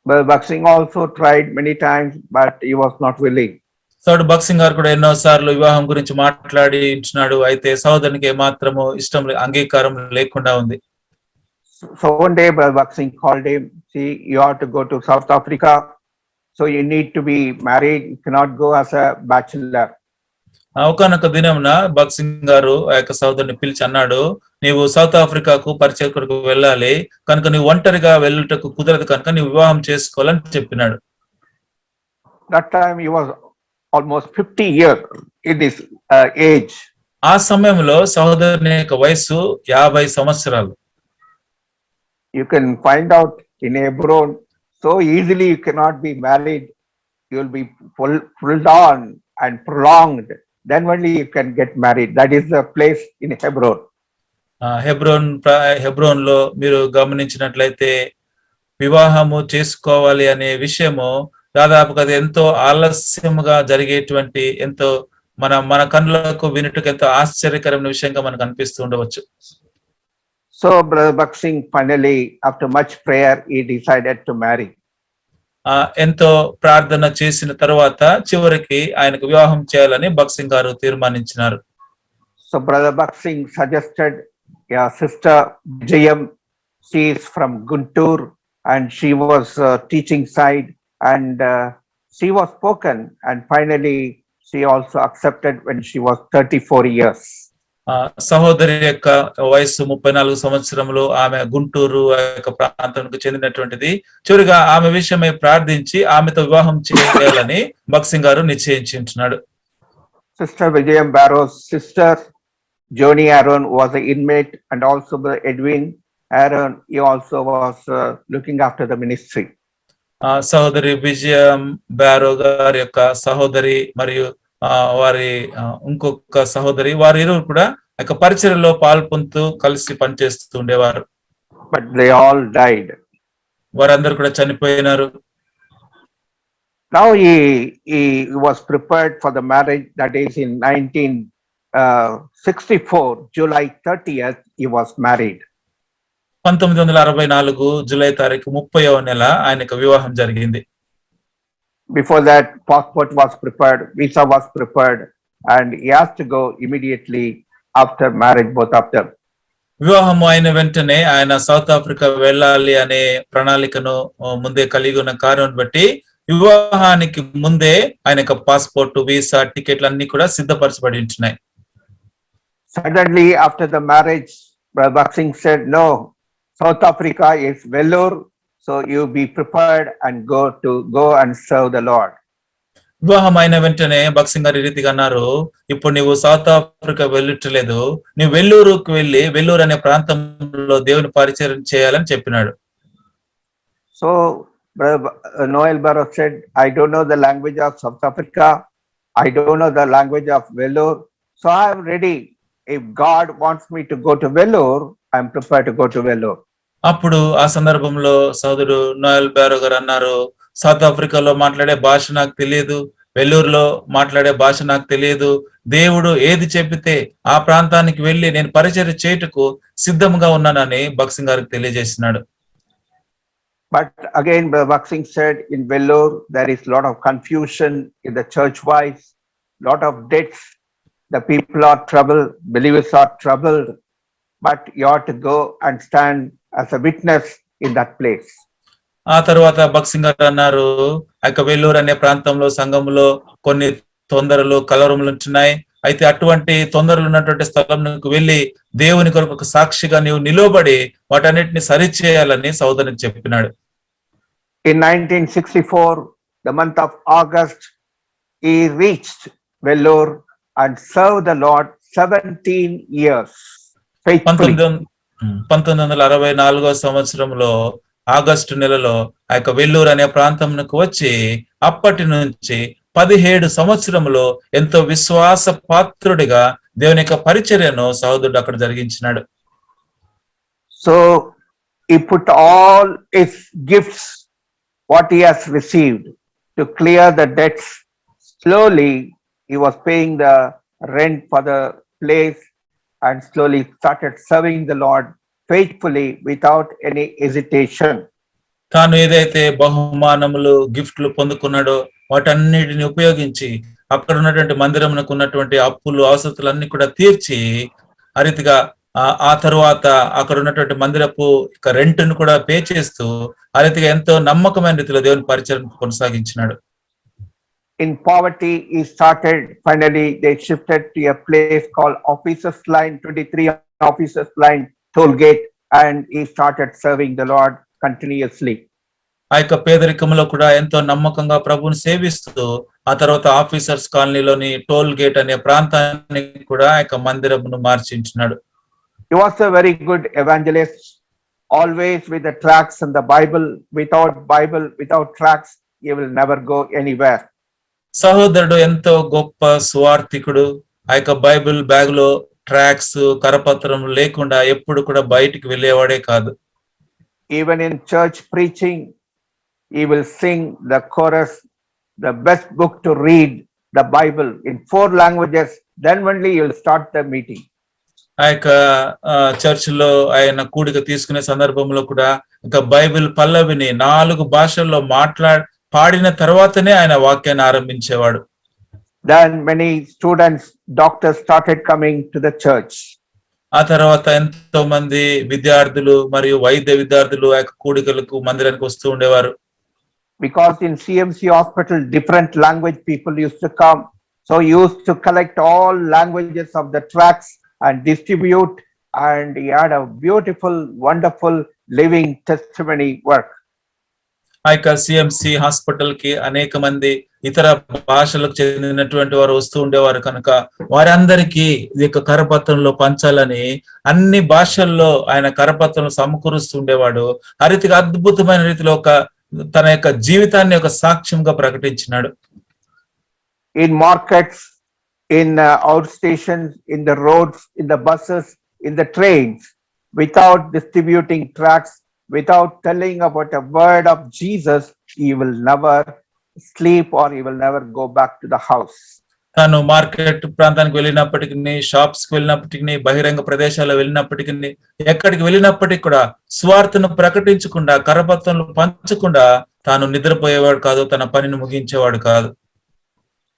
Speaker 1: Brother Bhakt Singh also tried many times, but he was not willing.
Speaker 2: సోదరుడు భగత్ సింగ్ గారు కూడా ఎన్నో సార్లు వివాహం గురించి మాట్లాడించినాడు. అయితే సహోదరునికి ఏమాత్రము ఇష్టం అంగీకారం లేకుండా ఉంది.
Speaker 1: So one day Brother Bhakt Singh called him, see, you have to go to South Africa, so you need to be married, you cannot go as a bachelor.
Speaker 2: ఒకనొక దినమున భగత్ సింగ్ గారు ఆ యొక్క సహోదరుని పిలిచి అన్నాడు, నీవు సౌత్ ఆఫ్రికాకు పరిచయ కొరకు వెళ్ళాలి కనుక నీవు ఒంటరిగా వెళ్ళుటకు కుదరదు కనుక నీవు వివాహం చేసుకోవాలని చెప్పినాడు.
Speaker 1: That time he was almost 50 years in this age.
Speaker 2: ఆ సమయంలో సహోదరుని యొక్క వయసు 50 సంవత్సరాలు.
Speaker 1: You can find out in Hebron, so easily you cannot be married. You will be pulled on and prolonged. Then only you can get married. That is the place in Hebron.
Speaker 2: Hebron లో మీరు గమనించినట్లయితే వివాహము చేసుకోవాలి అనే విషయము దాదాపుగా అది ఎంతో ఆలస్యముగా జరిగేటువంటి ఎంతో మన కన్నులకు వినుటకు ఎంతో ఆశ్చర్యకరమైన విషయంగా మనకు అనిపిస్తూ ఉండవచ్చు.
Speaker 1: So Brother Bhakt Singh finally, after much prayer, he decided to marry.
Speaker 2: ఎంతో ప్రార్థన చేసిన తర్వాత చివరికి ఆయనకు వివాహం చేయాలని భగత్ సింగ్ గారు తీర్మానించినారు.
Speaker 1: So Brother Bhakt Singh suggested sister Vijayam. She is from Guntur and she was teaching side, and she was spoken, and finally she also accepted when she was 34 years.
Speaker 2: సహోదరి యొక్క వయసు 34 సంవత్సరములు. ఆమె గుంటూరు యొక్క ప్రాంతానికి చెందినటువంటిది. చివరిగా ఆమె విషయమై ప్రార్థించి ఆమెతో వివాహం చేయాలని భగత్ సింగ్ గారు నిశ్చయించున్నాడు.
Speaker 1: Sister Vijayam Barrow's sister Joni Aaron was an inmate, and also Edwin Aaron, he also was looking after the ministry.
Speaker 2: సహోదరి విజయం బ్యారో గారి యొక్క సహోదరి మరియు వారి ఇంకొక సహోదరి వారి ఇరువురు కూడా యొక్క పరిచర్యలో పాల్పొందుతూ కలిసి పనిచేస్తూ ఉండేవారు.
Speaker 1: But they all died.
Speaker 2: వారందరూ కూడా చనిపోయినారు.
Speaker 1: Now he was prepared for the marriage. That is in 1964, July 30th, he was married.
Speaker 2: 1964 July 30వ నెల ఆయనకు వివాహం జరిగింది.
Speaker 1: Before that, passport was prepared, visa was prepared, and he has to go immediately after marriage, both of them.
Speaker 2: వివాహం అయిన వెంటనే ఆయన south Africa వెళ్ళాలి అనే ప్రణాళికను ముందే కలిగి ఉన్న కారణం బట్టి వివాహానికి ముందే ఆయన యొక్క పాస్పోర్ట్, వీసా, టికెట్లు అన్ని కూడా సిద్ధపరచబడి ఉంటున్నాయి.
Speaker 1: Suddenly, after the marriage, Brother Baksin said, "No, South Africa is Vellore, so you be prepared and go and serve the Lord."
Speaker 2: వివాహం అయిన వెంటనే బక్సింగ్ గారి రీతిగా అన్నారు, ఇప్పుడు నువ్వు సౌత్ ఆఫ్రికా వెళ్ళట్లేదు, నువ్వు వెల్లూరుకు వెళ్ళి వెల్లూరు అనే ప్రాంతంలో దేవుని పరిచయం చేయాలని చెప్పినాడు.
Speaker 1: So Brother Noel Barrow said, "I don't know the language of South Africa, I don't know the language of Vellore, so I am ready. If God wants me to go to Vellore, I am prepared to go to Vellore."
Speaker 2: అప్పుడు ఆ సందర్భంలో సోదరుడు Noel baro గారు అన్నారు, south ఆఫ్రికాలో మాట్లాడే భాష నాకు తెలియదు, వెల్లూరులో మాట్లాడే భాష నాకు తెలియదు, దేవుడు ఏది చెప్పితే ఆ ప్రాంతానికి వెళ్ళి నేను పరిచర్య చేయుటకు సిద్ధంగా ఉన్నానని బక్సింగ్ గారికి తెలియజేసినాడు.
Speaker 1: But again, Brother Baksin said, in Vellore, there is a lot of confusion in the church-wise, lot of debts, the people are troubled, believers are troubled, but you ought to go and stand as a witness in that place.
Speaker 2: ఆ తర్వాత బక్సింగ్ గారు అన్నారు, వెల్లూరు అనే ప్రాంతంలో సంఘంలో కొన్ని తొందరలు కలవరములు ఉంటున్నాయి, అయితే అటువంటి తొందరలు ఉన్నటువంటి స్థలంకు వెళ్ళి దేవుని కొరకు ఒక సాక్షిగా నీవు నిలబడి వాటన్నిటిని సరిచేయాలని సోదరునికి చెప్పినాడు.
Speaker 1: In 1964, the month of August, he reached Vellore and served the Lord 17 years faithfully.
Speaker 2: 1964 సంవత్సరంలో ఆగస్టు నెలలో ఆ యొక్క వెల్లూరు అనే ప్రాంతంకు వచ్చి అప్పటి నుంచి 17 సంవత్సరములో ఎంతో విశ్వాస పాత్రుడిగా దేవుని యొక్క పరిచర్యను సహోదరుడు అక్కడ జరిగించినాడు.
Speaker 1: So he put all his gifts, what he has received, to clear the debts. Slowly he was paying the rent for the place and slowly started serving the Lord faithfully without any hesitation.
Speaker 2: తాను ఏదైతే బహుమానములు గిఫ్ట్లు పొందుకున్నాడో వాటన్నిటిని ఉపయోగించి అక్కడ ఉన్నటువంటి మందిరమునకు ఉన్నటువంటి అప్పులు అవసరతలన్నీ కూడా తీర్చి ఆ రీతిగా ఆ తరువాత అక్కడ ఉన్నటువంటి మందిరపు రెంట్ను కూడా పే చేస్తూ ఆ రీతిగా ఎంతో నమ్మకమైన రీతిలో దేవుని పరిచయం కొనసాగించినాడు.
Speaker 1: In poverty, he started, finally they shifted to a place called Officers Line, 23 Officers Line, toll gate, and he started serving the Lord continuously.
Speaker 2: ఆ యొక్క పేదరికంలో కూడా ఎంతో నమ్మకంగా ప్రభువుని సేవిస్తూ ఆ తర్వాత ఆఫీసర్స్ కాలనీలోని టోల్ గేట్ అనే ప్రాంతాన్ని కూడా ఆ యొక్క మందిరమును మార్చించినాడు.
Speaker 1: He was a very good evangelist, always with the tracts and the Bible. Without tracts, he will never go anywhere.
Speaker 2: సహోదరుడు ఎంతో గొప్ప సువార్థికుడు. ఆ యొక్క బైబిల్ బ్యాగ్ లో ట్రాక్స్, కరపత్రం లేకుండా ఎప్పుడు కూడా బయటికి వెళ్ళేవాడే కాదు.
Speaker 1: Even in church preaching, he will sing the chorus, the best book to read, the Bible, in 4 languages. Then only he will start the meeting.
Speaker 2: ఆ యొక్క చర్చ్ లో ఆయన కూడిక తీసుకునే సందర్భంలో కూడా ఇంకా బైబిల్ పల్లవిని 4 భాషల్లో పాడిన తర్వాతనే ఆయన వాక్యాన్ని ఆరంభించేవాడు.
Speaker 1: Then many students, doctors started coming to the church.
Speaker 2: ఆ తర్వాత ఎంతో మంది విద్యార్థులు మరియు వైద్య విద్యార్థులు ఆ యొక్క కూడికలకు మందిరానికి వస్తూ ఉండేవారు.
Speaker 1: Because in CMC hospital, different language people used to come. So he used to collect all languages of the tracts and distribute, and he had a beautiful, wonderful living testimony work.
Speaker 2: ఆ యొక్క CMC hospital కి అనేక మంది ఇతర భాషలకు చెందినటువంటి వారు వస్తూ ఉండేవారు కనుక వారందరికీ ఈ యొక్క కరపత్రంలో పంచాలని అన్ని భాషల్లో ఆయన కరపత్రం సమకూరుస్తూ ఉండేవాడు. ఆ రీతిగా అద్భుతమైన రీతిలో ఒక తన యొక్క జీవితాన్ని ఒక సాక్ష్యంగా ప్రకటించినాడు.
Speaker 1: In markets, in outstations, in the roads, in the buses, in the trains, without distributing tracts, without telling about a word of Jesus, he will never sleep or he will never go back to the house.
Speaker 2: తాను market ప్రాంతానికి వెళ్ళినప్పటికీ, shops కి వెళ్ళినప్పటికీ, బహిరంగ ప్రదేశాల్లో వెళ్ళినప్పటికీ, ఎక్కడికి వెళ్ళినప్పటికీ కూడా స్వార్థను ప్రకటించకుండా, కరపత్రాలు పంచకుండా తాను నిద్రపోయేవాడు కాదు, తన పనిని ముగించేవాడు కాదు.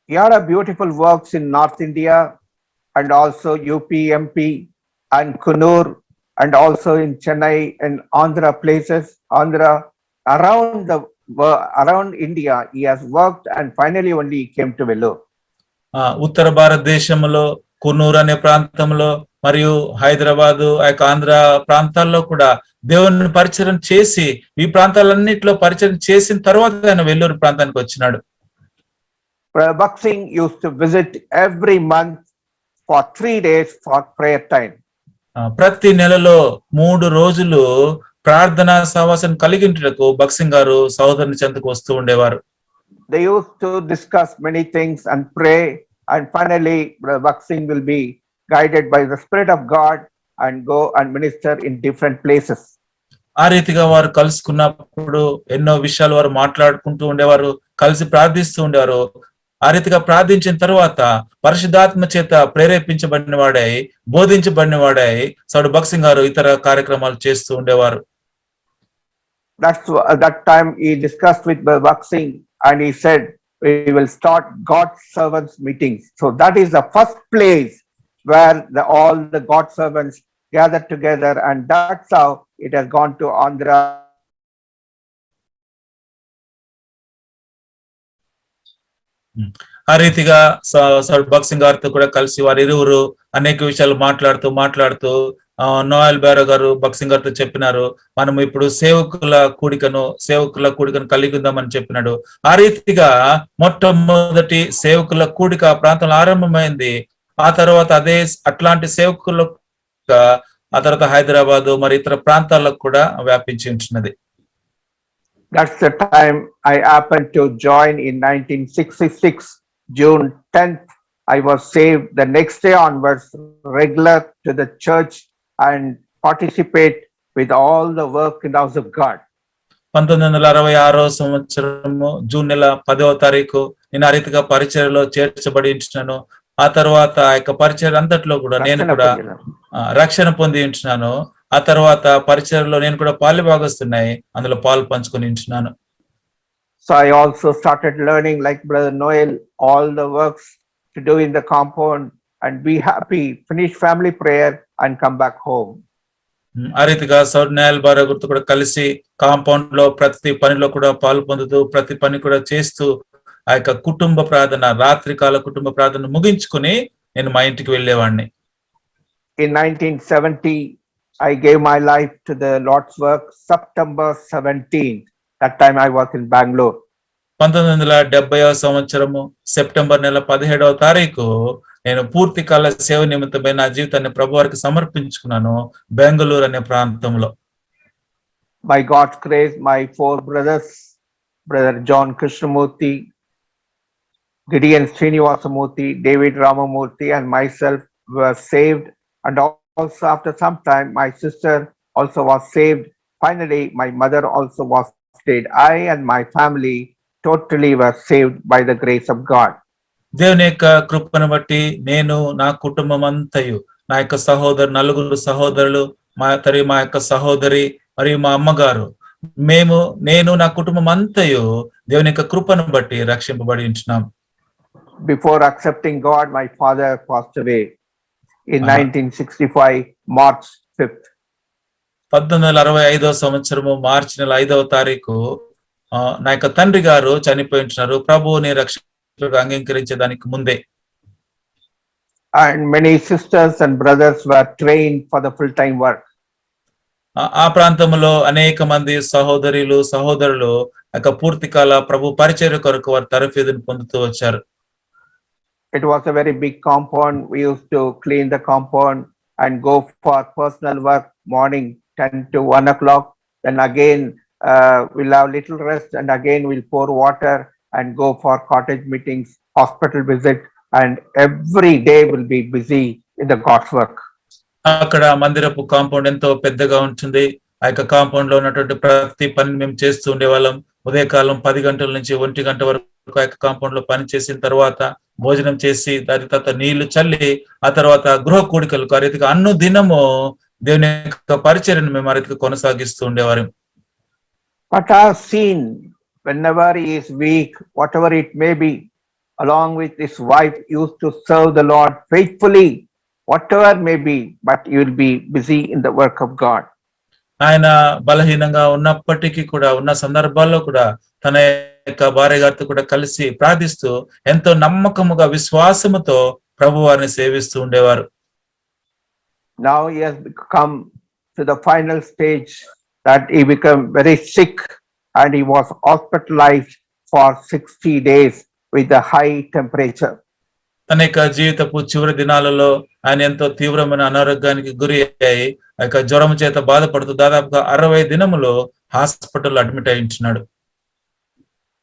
Speaker 1: He had a beautiful works in North India and also UP, MP and Kunur and also in Chennai and Andhra places, around India. He has worked and finally only he came to Vellore.
Speaker 2: ఉత్తర భారతదేశంలో కున్నూరు అనే ప్రాంతంలో మరియు హైదరాబాదు, ఆంధ్ర ప్రాంతాల్లో కూడా దేవుని పరిచయం చేసి, ఈ ప్రాంతాలన్నింటిలో పరిచయం చేసిన తర్వాత ఆయన వెల్లూరు ప్రాంతానికి వచ్చినాడు.
Speaker 1: Brother Bhakt Singh used to visit every month for 3 days for prayer time.
Speaker 2: ప్రతి నెలలో 3 రోజులు ప్రార్థనా సహవాసం కలిగించుటకు భక్త్ సింగ్ గారు సహోదరుని చెంతకు వస్తూ ఉండేవారు.
Speaker 1: They used to discuss many things and pray, and finally Brother Bhakt Singh will be guided by the Spirit of God and go and minister in different places.
Speaker 2: ఆ రీతిగా వారు కలుసుకున్నప్పుడు ఎన్నో విషయాలు వారు మాట్లాడుకుంటూ ఉండేవారు, కలిసి ప్రార్థిస్తూ ఉండేవారు. ఆ రీతిగా ప్రార్థించిన తర్వాత పరిశుద్ధాత్మ చేత ప్రేరేపించబడిన వాడై, బోధించబడిన వాడై సౌడు భక్త్ సింగ్ గారు ఇతర కార్యక్రమాలు చేస్తూ ఉండేవారు.
Speaker 1: That time he discussed with Bhakt Singh and he said, we will start God's servants meetings. So that is the first place where all the God servants gather together, and that's how it has gone to Andhra.
Speaker 2: ఆ రీతిగా సౌడు భక్త్ సింగ్ గారితో కూడా కలిసి వారి ఇరువురు అనేక విషయాలు మాట్లాడుతూ నోయల్ బేరో గారు భక్త్ సింగ్ గారితో చెప్పినారు, మనం ఇప్పుడు సేవకుల కూడికను కలిగి ఉందామని చెప్పినాడు. ఆ రీతిగా మొట్టమొదటి సేవకుల కూడిక ప్రాంతంలో ఆరంభమైంది. ఆ తర్వాత అట్లాంటి సేవకుల ఆ తర్వాత హైదరాబాదు మరి ఇతర ప్రాంతాలకు కూడా వ్యాపించి ఉంటున్నది.
Speaker 1: That's the time I happened to join in 1966, June 10th. I was saved. The next day onwards, regular to the church and participate with all the work in the house of God.
Speaker 2: 1966 సంవత్సరము June నెల 10వ తారీఖు నేను ఆ రీతిగా పరిచర్యలో చేర్చబడి ఉంటున్నాను. ఆ తర్వాత ఆ యొక్క పరిచర్య అంతట్లో కూడా నేను కూడా రక్షణ పొంది ఉంటున్నాను. ఆ తర్వాత పరిచర్యలో నేను కూడా పాలుభాగస్తున్నాయి, అందులో పాలు పంచుకొని ఉంటున్నాను.
Speaker 1: So I also started learning like Brother Noel all the works to do in the compound and be happy, finish family prayer and come back home.
Speaker 2: ఆ రీతిగా సౌడ్ నోయల్ బేరో గారితో కూడా కలిసి కాంపౌండ్ లో ప్రతి పనిలో కూడా పాలు పొందుతూ ప్రతి పని కూడా చేస్తూ ఆ యొక్క కుటుంబ ప్రార్థన, రాత్రికాల కుటుంబ ప్రార్థన ముగించుకుని నేను మా ఇంటికి వెళ్ళేవాడిని.
Speaker 1: In 1970 I gave my life to the Lord's work. September 17th, that time I was in Bangalore.
Speaker 2: 1970వ సంవత్సరము సెప్టెంబర్ నెల 17వ తారీఖు నేను పూర్తి కాల సేవ నిమిత్తమై నా జీవితాన్ని ప్రభువారికి సమర్పించుకున్నాను బెంగళూరు అనే ప్రాంతంలో.
Speaker 1: By God's grace, my 4 brothers, Brother John Krishnamurthy, Gideon Srinivasamurthy, David Ramamurthy and myself were saved, and also after some time my sister also was saved. Finally my mother also was saved. I and my family totally were saved by the grace of God.
Speaker 2: దేవుని యొక్క కృపను బట్టి నేను, నా కుటుంబం అంతయు, నా యొక్క నలుగురు సహోదరులు, మా యొక్క సహోదరి మరియు మా అమ్మగారు, నేను నా కుటుంబం అంతయు దేవుని యొక్క కృపను బట్టి రక్షింపబడి ఉంటున్నాం.
Speaker 1: Before accepting God, my father passed away in 1965, March 5th.
Speaker 2: 1965వ సంవత్సరము మార్చి నెల 5వ తారీఖు నా యొక్క తండ్రి గారు చనిపోయి ఉంటున్నారు, ప్రభువుని రక్షకుడిగా అంగీకరించేదానికి ముందే.
Speaker 1: And many sisters and brothers were trained for the full-time work.
Speaker 2: ఆ ప్రాంతంలో అనేక మంది సహోదరులు యొక్క పూర్తికాల ప్రభు పరిచర్య కొరకు వారు తరఫేదును పొందుతూ వచ్చారు.
Speaker 1: It was a very big compound. We used to clean the compound and go for personal work morning 10 to 1 o'clock. Then again we'll have little rest, and again we'll pour water and go for cottage meetings, hospital visit, and every day will be busy in the God's work.
Speaker 2: అక్కడ మందిరపు compound ఎంతో పెద్దగా ఉంటుంది. ఆ యొక్క compound లో ఉన్నటువంటి ప్రతి పనిని మేము చేస్తూ ఉండేవాళ్ళం. ఉదయకాలం 10 గంటల నుంచి 1 గంట వరకు ఆ యొక్క కాంపౌండ్ లో పని చేసిన తర్వాత భోజనం చేసి దాని తర్వాత నీళ్లు చల్లి ఆ తర్వాత గృహ కూడికలకు ఆ రీతిగా అన్ను దినము దేవుని యొక్క పరిచర్యను మేము ఆ రీతిగా కొనసాగిస్తూ ఉండేవారు.
Speaker 1: But I have seen whenever he is weak, whatever it may be, along with his wife, used to serve the Lord faithfully, whatever may be, but you will be busy in the work of God.
Speaker 2: ఆయన బలహీనంగా ఉన్నప్పటికీ కూడా ఉన్న సందర్భాల్లో కూడా తన యొక్క భార్య గారితో కూడా కలిసి ప్రార్థిస్తూ ఎంతో నమ్మకముగా విశ్వాసముతో ప్రభు వారిని సేవిస్తూ ఉండేవారు.
Speaker 1: Now he has come to the final stage that he became very sick and he was hospitalized for 60 days with a high temperature.
Speaker 2: తన యొక్క జీవితపు చివరి దినాలలో ఆయన ఎంతో తీవ్రమైన అనారోగ్యానికి గురి అయ్యి ఆ యొక్క జ్వరం చేత బాధపడుతూ దాదాపుగా 60 దినములు హాస్పిటల్ అడ్మిట్ అయి ఉంటున్నాడు.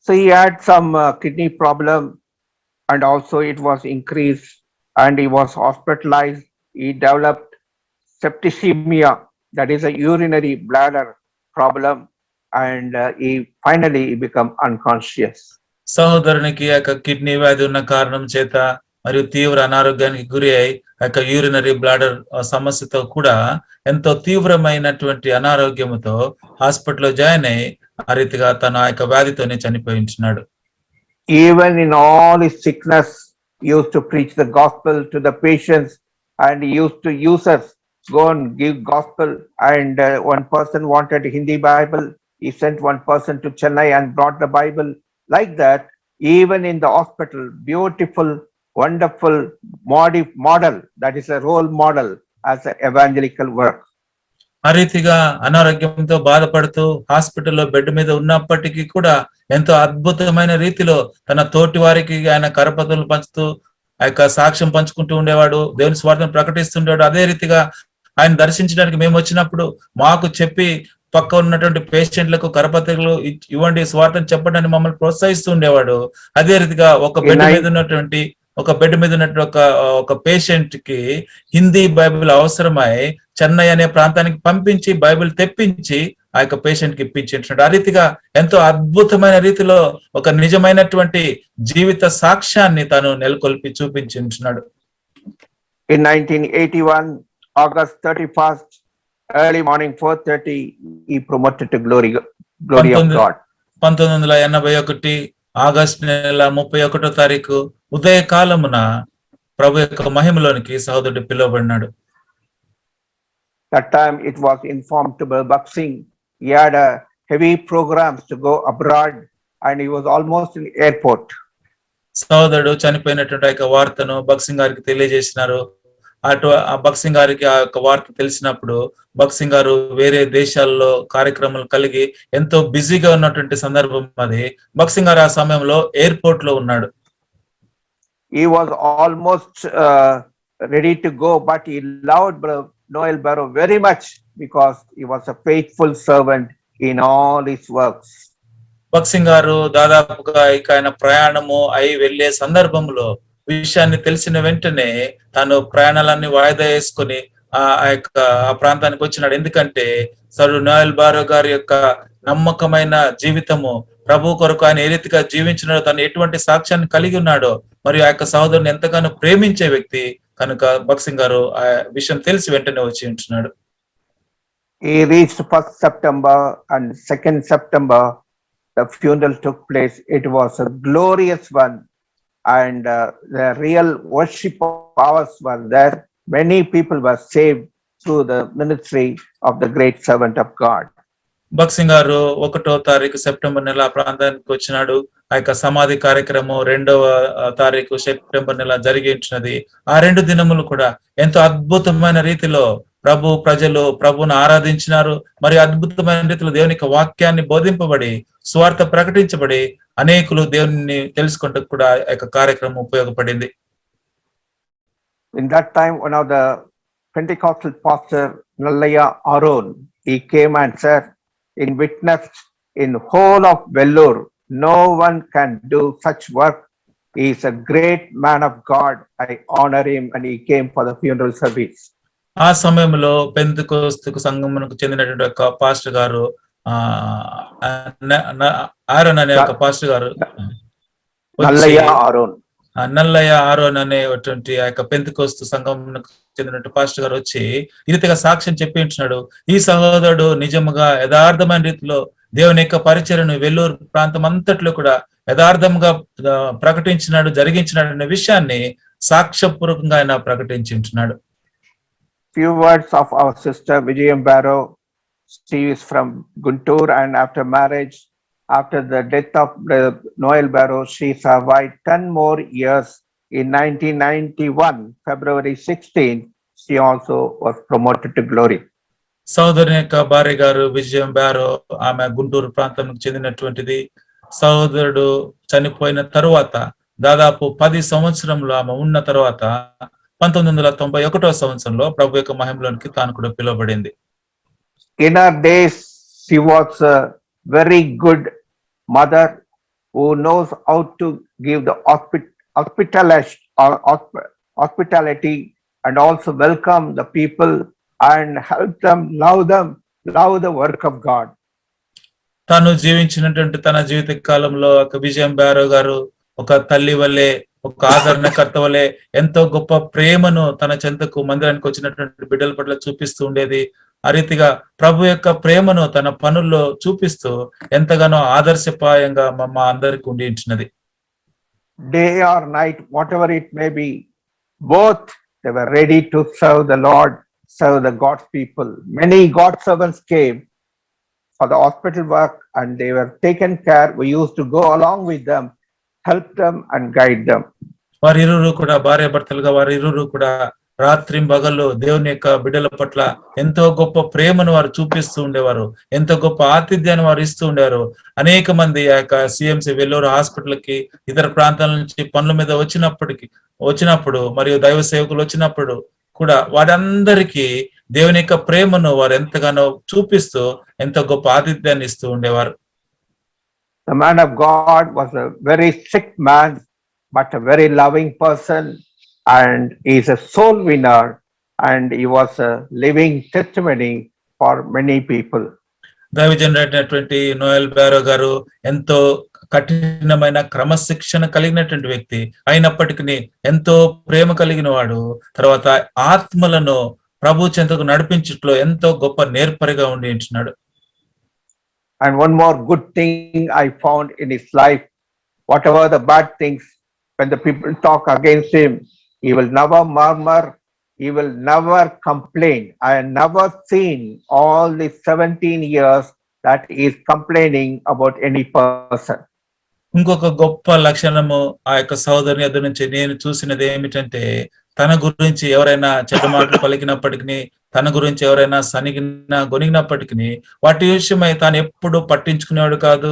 Speaker 1: So he had some kidney problem, and also it was increased, and he was hospitalized. He developed septicemia, that is a urinary bladder problem, and he finally became unconscious.
Speaker 2: సహోదరునికి ఆ యొక్క kidney వ్యాధి ఉన్న కారణం చేత మరియు తీవ్ర అనారోగ్యానికి గురి అయి ఆ యొక్క యూరినరీ బ్లాడర్ సమస్యతో కూడా ఎంతో తీవ్రమైనటువంటి అనారోగ్యముతో హాస్పిటల్లో జాయిన్ అయి ఆ రీతిగా తన ఆ యొక్క వ్యాధితోనే చనిపోయించున్నాడు.
Speaker 1: Even in all his sickness, he used to preach the gospel to the patients, and he used to use us, go and give gospel. And one person wanted Hindi Bible, he sent one person to Chennai and brought the Bible. Like that, even in the hospital, beautiful, wonderful model, that is a role model as an evangelical work.
Speaker 2: ఆ రీతిగా అనారోగ్యంతో బాధపడుతూ హాస్పిటల్లో bed మీద ఉన్నప్పటికీ కూడా ఎంతో అద్భుతమైన రీతిలో తన తోటి వారికి ఆయన కరపత్రాలు పంచుతూ ఆ యొక్క సాక్ష్యం పంచుకుంటూ ఉండేవాడు, దేవుని స్వార్థను ప్రకటిస్తుండేవాడు. అదే రీతిగా ఆయన దర్శించడానికి మేము వచ్చినప్పుడు మాకు చెప్పి పక్క ఉన్నటువంటి పేషెంట్లకు కరపత్రికలు ఇవ్వండి, స్వార్థం చెప్పడానికి మమ్మల్ని ప్రోత్సహిస్తూ ఉండేవాడు. అదే రీతిగా ఒక బెడ్ మీద ఉన్నటువంటి ఒక పేషెంట్ కి హిందీ బైబిల్ అవసరమై చెన్నై అనే ప్రాంతానికి పంపించి బైబిల్ తెప్పించి ఆ యొక్క పేషెంట్ కి ఇప్పించినట్టు ఆ రీతిగా ఎంతో అద్భుతమైన రీతిలో ఒక నిజమైనటువంటి జీవిత సాక్ష్యాన్ని తాను నెలకొల్పి చూపించున్నాడు.
Speaker 1: In 1981, August 31st, early morning 4:30, he promoted to glory of God.
Speaker 2: 1981 August నెల 31వ తారీఖు ఉదయకాలమున ప్రభు యొక్క మహిమలోనికి సహోదరుడు పిలువబడినాడు.
Speaker 1: That time it was informed to Bhagat Singh. He had a heavy programs to go abroad, and he was almost in airport.
Speaker 2: సహోదరుడు చనిపోయినటువంటి ఆ యొక్క వార్తను భగత్ సింగ్ గారికి తెలియజేసినారు. ఆ భగత్ సింగ్ గారికి ఆ యొక్క వార్త తెలిసినప్పుడు భగత్ సింగ్ గారు వేరే దేశాల్లో కార్యక్రమాలు కలిగి ఎంతో బిజీగా ఉన్నటువంటి సందర్భం అది. భగత్ సింగ్ గారు ఆ సమయంలో ఎయిర్పోర్ట్ లో ఉన్నాడు.
Speaker 1: He was almost ready to go, but he loved Noel Barrow very much because he was a faithful servant in all his works.
Speaker 2: Bhagat Singh గారు దాదాపుగా ఇక ఆయన ప్రయాణము అయి వెళ్లే సందర్భంలో విషయాన్ని తెలిసిన వెంటనే తాను ప్రయాణాలన్నీ వాయిదా వేసుకుని ఆ ప్రాంతానికి వచ్చినాడు. ఎందుకంటే సర్ నోయల్ బారో గారి యొక్క నమ్మకమైన జీవితము, ప్రభు కొరకు ఆయన ఏ రీతిగా జీవించినాడో, తను ఎటువంటి సాక్ష్యాన్ని కలిగి ఉన్నాడో, మరియు ఆ యొక్క సహోదరుని ఎంతగానో ప్రేమించే వ్యక్తి కనుక భగత్ సింగ్ గారు ఆ విషయం తెలిసి వెంటనే వచ్చి ఉంటున్నాడు.
Speaker 1: He reached 1st September and 2nd September the funeral took place. It was a glorious one, and the real worship hours were there. Many people were saved through the ministry of the great servant of God.
Speaker 2: Bhagat Singh గారు 1వ తారీఖు September నెల ప్రాంతానికి వచ్చినాడు. ఆ యొక్క సమాధి కార్యక్రమం 2వ తారీఖు సెప్టెంబర్ నెల జరిగించినది. ఆ 2 దినములు కూడా ఎంతో అద్భుతమైన రీతిలో ప్రజలు ప్రభువును ఆరాధించినారు. మరియు అద్భుతమైన రీతిలో దేవుని యొక్క వాక్యాన్ని బోధింపబడి స్వార్థ ప్రకటించబడి అనేకులు దేవుని తెలుసుకుంటూ కూడా ఆ యొక్క కార్యక్రమం ఉపయోగపడింది.
Speaker 1: In that time, one of the Pentecostal pastor Nallaya Aron, he came and said, in witness in whole of Vellore. No one can do such work. He is a great man of God. I honor him, and he came for the funeral service.
Speaker 2: ఆ సమయంలో Pentecost సంఘమునకు చెందినటువంటి ఒక pastor గారు Aaron అనే ఒక pastor గారు వచ్చి
Speaker 1: Nallaya Aaron.
Speaker 2: నల్లయ్య ఆరోన్ అనేటువంటి ఆ యొక్క పెంతెకోస్తు సంఘమునకు చెందినటువంటి పాస్టర్ గారు వచ్చి ఈ రీతిగా సాక్ష్యం చెప్పించినాడు. ఈ సహోదరుడు నిజముగా యథార్థమైన రీతిలో దేవుని యొక్క పరిచర్యను వెల్లూరు ప్రాంతం అంతట్లో కూడా యథార్థంగా ప్రకటించినాడు, జరిగించినాడు అనే విషయాన్ని సాక్ష్యపూర్వకంగా ఆయన ప్రకటించుంటున్నాడు.
Speaker 1: Few words of our sister Vijayam Barrow. She is from Guntur, and after marriage, after the death of Noel Barrow, she survived 10 more years. In 1991, February 16, she also was promoted to glory.
Speaker 2: సహోదరుని యొక్క భార్య గారు విజయం borrow, ఆమె గుంటూరు ప్రాంతానికి చెందినటువంటిది. సహోదరుడు చనిపోయిన తరువాత దాదాపు 10 సంవత్సరంలో ఆమె ఉన్న తర్వాత 1991వ సంవత్సరంలో ప్రభు యొక్క మహిమలోనికి తాను కూడా పిలువబడింది.
Speaker 1: In her days, she was a very good mother who knows how to give the hospitality and also welcome the people and help them, love the work of God.
Speaker 2: తాను జీవించినటువంటి తన జీవిత కాలంలో ఒక విజయం బారో గారు ఒక తల్లి వల్లే, ఒక ఆదరణకర్త వలె ఎంతో గొప్ప ప్రేమను తన చెంతకు మందిరానికి వచ్చినటువంటి బిడ్డల పట్ల చూపిస్తూ ఉండేది. ఆ రీతిగా ప్రభు యొక్క ప్రేమను తన పనుల్లో చూపిస్తూ ఎంతగానో ఆదర్శపాయంగా మా అందరికి ఉండించినది.
Speaker 1: Day or night, whatever it may be, both they were ready to serve the Lord, serve the God's people. Many God servants came for the hospital work, and they were taken care. We used to go along with them, help them and guide them.
Speaker 2: వారిరువురు కూడా భార్య భర్తలుగా వారిరువురు కూడా రాత్రింబగళ్ళు దేవుని యొక్క బిడ్డల పట్ల ఎంతో గొప్ప ప్రేమను వారు చూపిస్తూ ఉండేవారు, ఎంతో గొప్ప ఆతిథ్యాన్ని వారు ఇస్తూ ఉండేవారు. అనేక మంది ఆ యొక్క సిఎంసి వెల్లూరు హాస్పిటల్ కి ఇతర ప్రాంతాల నుంచి పనుల మీద వచ్చినప్పుడు మరియు దైవ సేవకులు వచ్చినప్పుడు కూడా వారందరికీ దేవుని యొక్క ప్రేమను వారు ఎంతగానో చూపిస్తూ ఎంతో గొప్ప ఆతిథ్యాన్ని ఇస్తూ ఉండేవారు.
Speaker 1: The man of God was a very sick man, but a very loving person, and he is a soul winner, and he was a living testimony for many people.
Speaker 2: దైవజనుడైనటువంటి నోయల్ బారో గారు ఎంతో కఠినమైన క్రమశిక్షణ కలిగినటువంటి వ్యక్తి అయినప్పటికీ ఎంతో ప్రేమ కలిగిన వాడు. తర్వాత ఆత్మలను ప్రభు చెంతకు నడిపించట్లో ఎంతో గొప్ప నేర్పరిగా ఉండినాడు.
Speaker 1: And one more good thing I found in his life, whatever the bad things, when the people talk against him, he will never murmur, he will never complain. I have never seen all these 17 years that he is complaining about any person.
Speaker 2: ఇంకొక గొప్ప లక్షణము ఆ యొక్క సహోదరుని ఎదురు నుంచి నేను చూసినది ఏమిటంటే, తన గురించి ఎవరైనా చెడ్డ మాటలు పలికినప్పటికీ, తన గురించి ఎవరైనా గొనిగినప్పటికీ వాటి విషయమై తాను ఎప్పుడు పట్టించుకునేవాడు కాదు.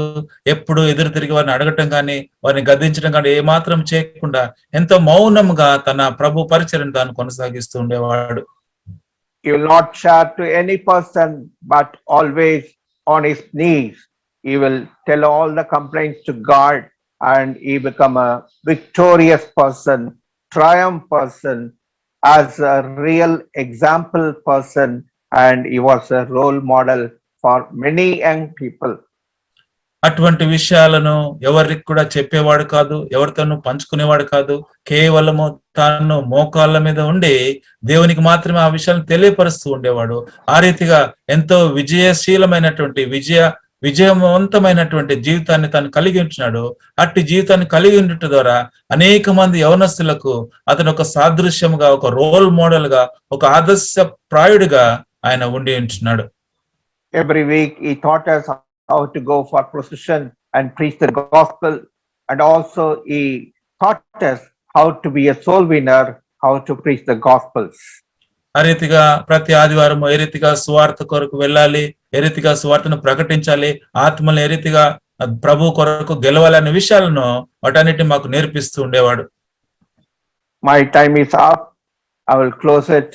Speaker 2: ఎప్పుడు ఎదురు తిరిగి వారిని అడగటం కానీ వారిని గద్దించడం కానీ ఏమాత్రం చేయకుండా ఎంతో మౌనంగా తన ప్రభు పరిచర్యను తాను కొనసాగిస్తూ ఉండేవాడు.
Speaker 1: He will not shout to any person, but always on his knees. He will tell all the complaints to God, and he become a victorious person, triumph person, as a real example person, and he was a role model for many young people.
Speaker 2: అటువంటి విషయాలను ఎవరికి కూడా చెప్పేవాడు కాదు, ఎవరితోనూ పంచుకునేవాడు కాదు. కేవలము తాను మోకాళ్ళ మీద ఉండి దేవునికి మాత్రమే ఆ విషయాలను తెలియపరుస్తూ ఉండేవాడు. ఆ రీతిగా ఎంతో విజయవంతమైనటువంటి జీవితాన్ని తాను కలిగి ఉంటున్నాడు. అట్టి జీవితాన్ని కలిగి ఉండటం ద్వారా అనేక మంది యవనస్తులకు అతను ఒక సాదృశ్యముగా, ఒక రోల్ మోడల్ గా, ఒక ఆదర్శ ప్రాయుడిగా ఆయన ఉండి ఉంటున్నాడు.
Speaker 1: Every week he taught us how to go for procession and preach the gospel, and also he taught us how to be a soul winner, how to preach the gospels.
Speaker 2: ఆ రీతిగా ప్రతి ఆదివారం ఏ రీతిగా సువార్త కొరకు వెళ్ళాలి, ఏ రీతిగా సువార్తను ప్రకటించాలి, ఆత్మలు ఏ రీతిగా ప్రభు కొరకు గెలవాలి అనే విషయాలను వాటన్నిటిని మాకు నేర్పిస్తూ ఉండేవాడు.
Speaker 1: My time is up. I will close it.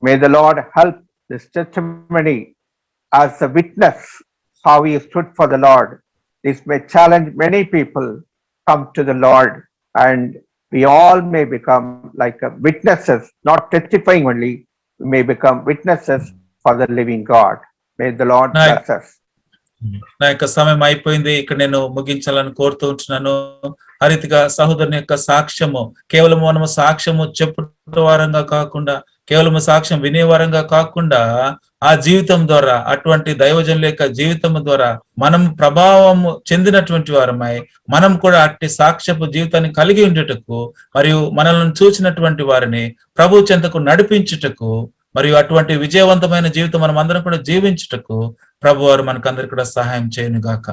Speaker 1: May the Lord help this testimony as a witness how he stood for the Lord. This may challenge many people come to the Lord, and we all may become like witnesses, not testifying only, we may become witnesses for the living God. May the Lord
Speaker 2: Right.
Speaker 1: bless us.
Speaker 2: నా యొక్క సమయం అయిపోయింది. ఇక్కడ నేను ముగించాలని కోరుతూ ఉంటున్నాను. ఆ రీతిగా సహోదరుని యొక్క సాక్ష్యము కేవలం మనము సాక్ష్యము చెప్పే వారంగా కాకుండా, కేవలము సాక్ష్యం వినేవారంగా కాకుండా, ఆ జీవితం ద్వారా, అటువంటి దైవజనుల యొక్క జీవితం ద్వారా మనం ప్రభావం చెందినటువంటి వారమై మనం కూడా అట్టి సాక్ష్యపు జీవితాన్ని కలిగి ఉండుటకు, మరియు మనల్ని చూసినటువంటి వారిని ప్రభు చెంతకు నడిపించుటకు, మరియు అటువంటి విజయవంతమైన జీవితం మనం అందరం కూడా జీవించుటకు ప్రభు వారు మనకందరికి కూడా సహాయం చేయను గాక.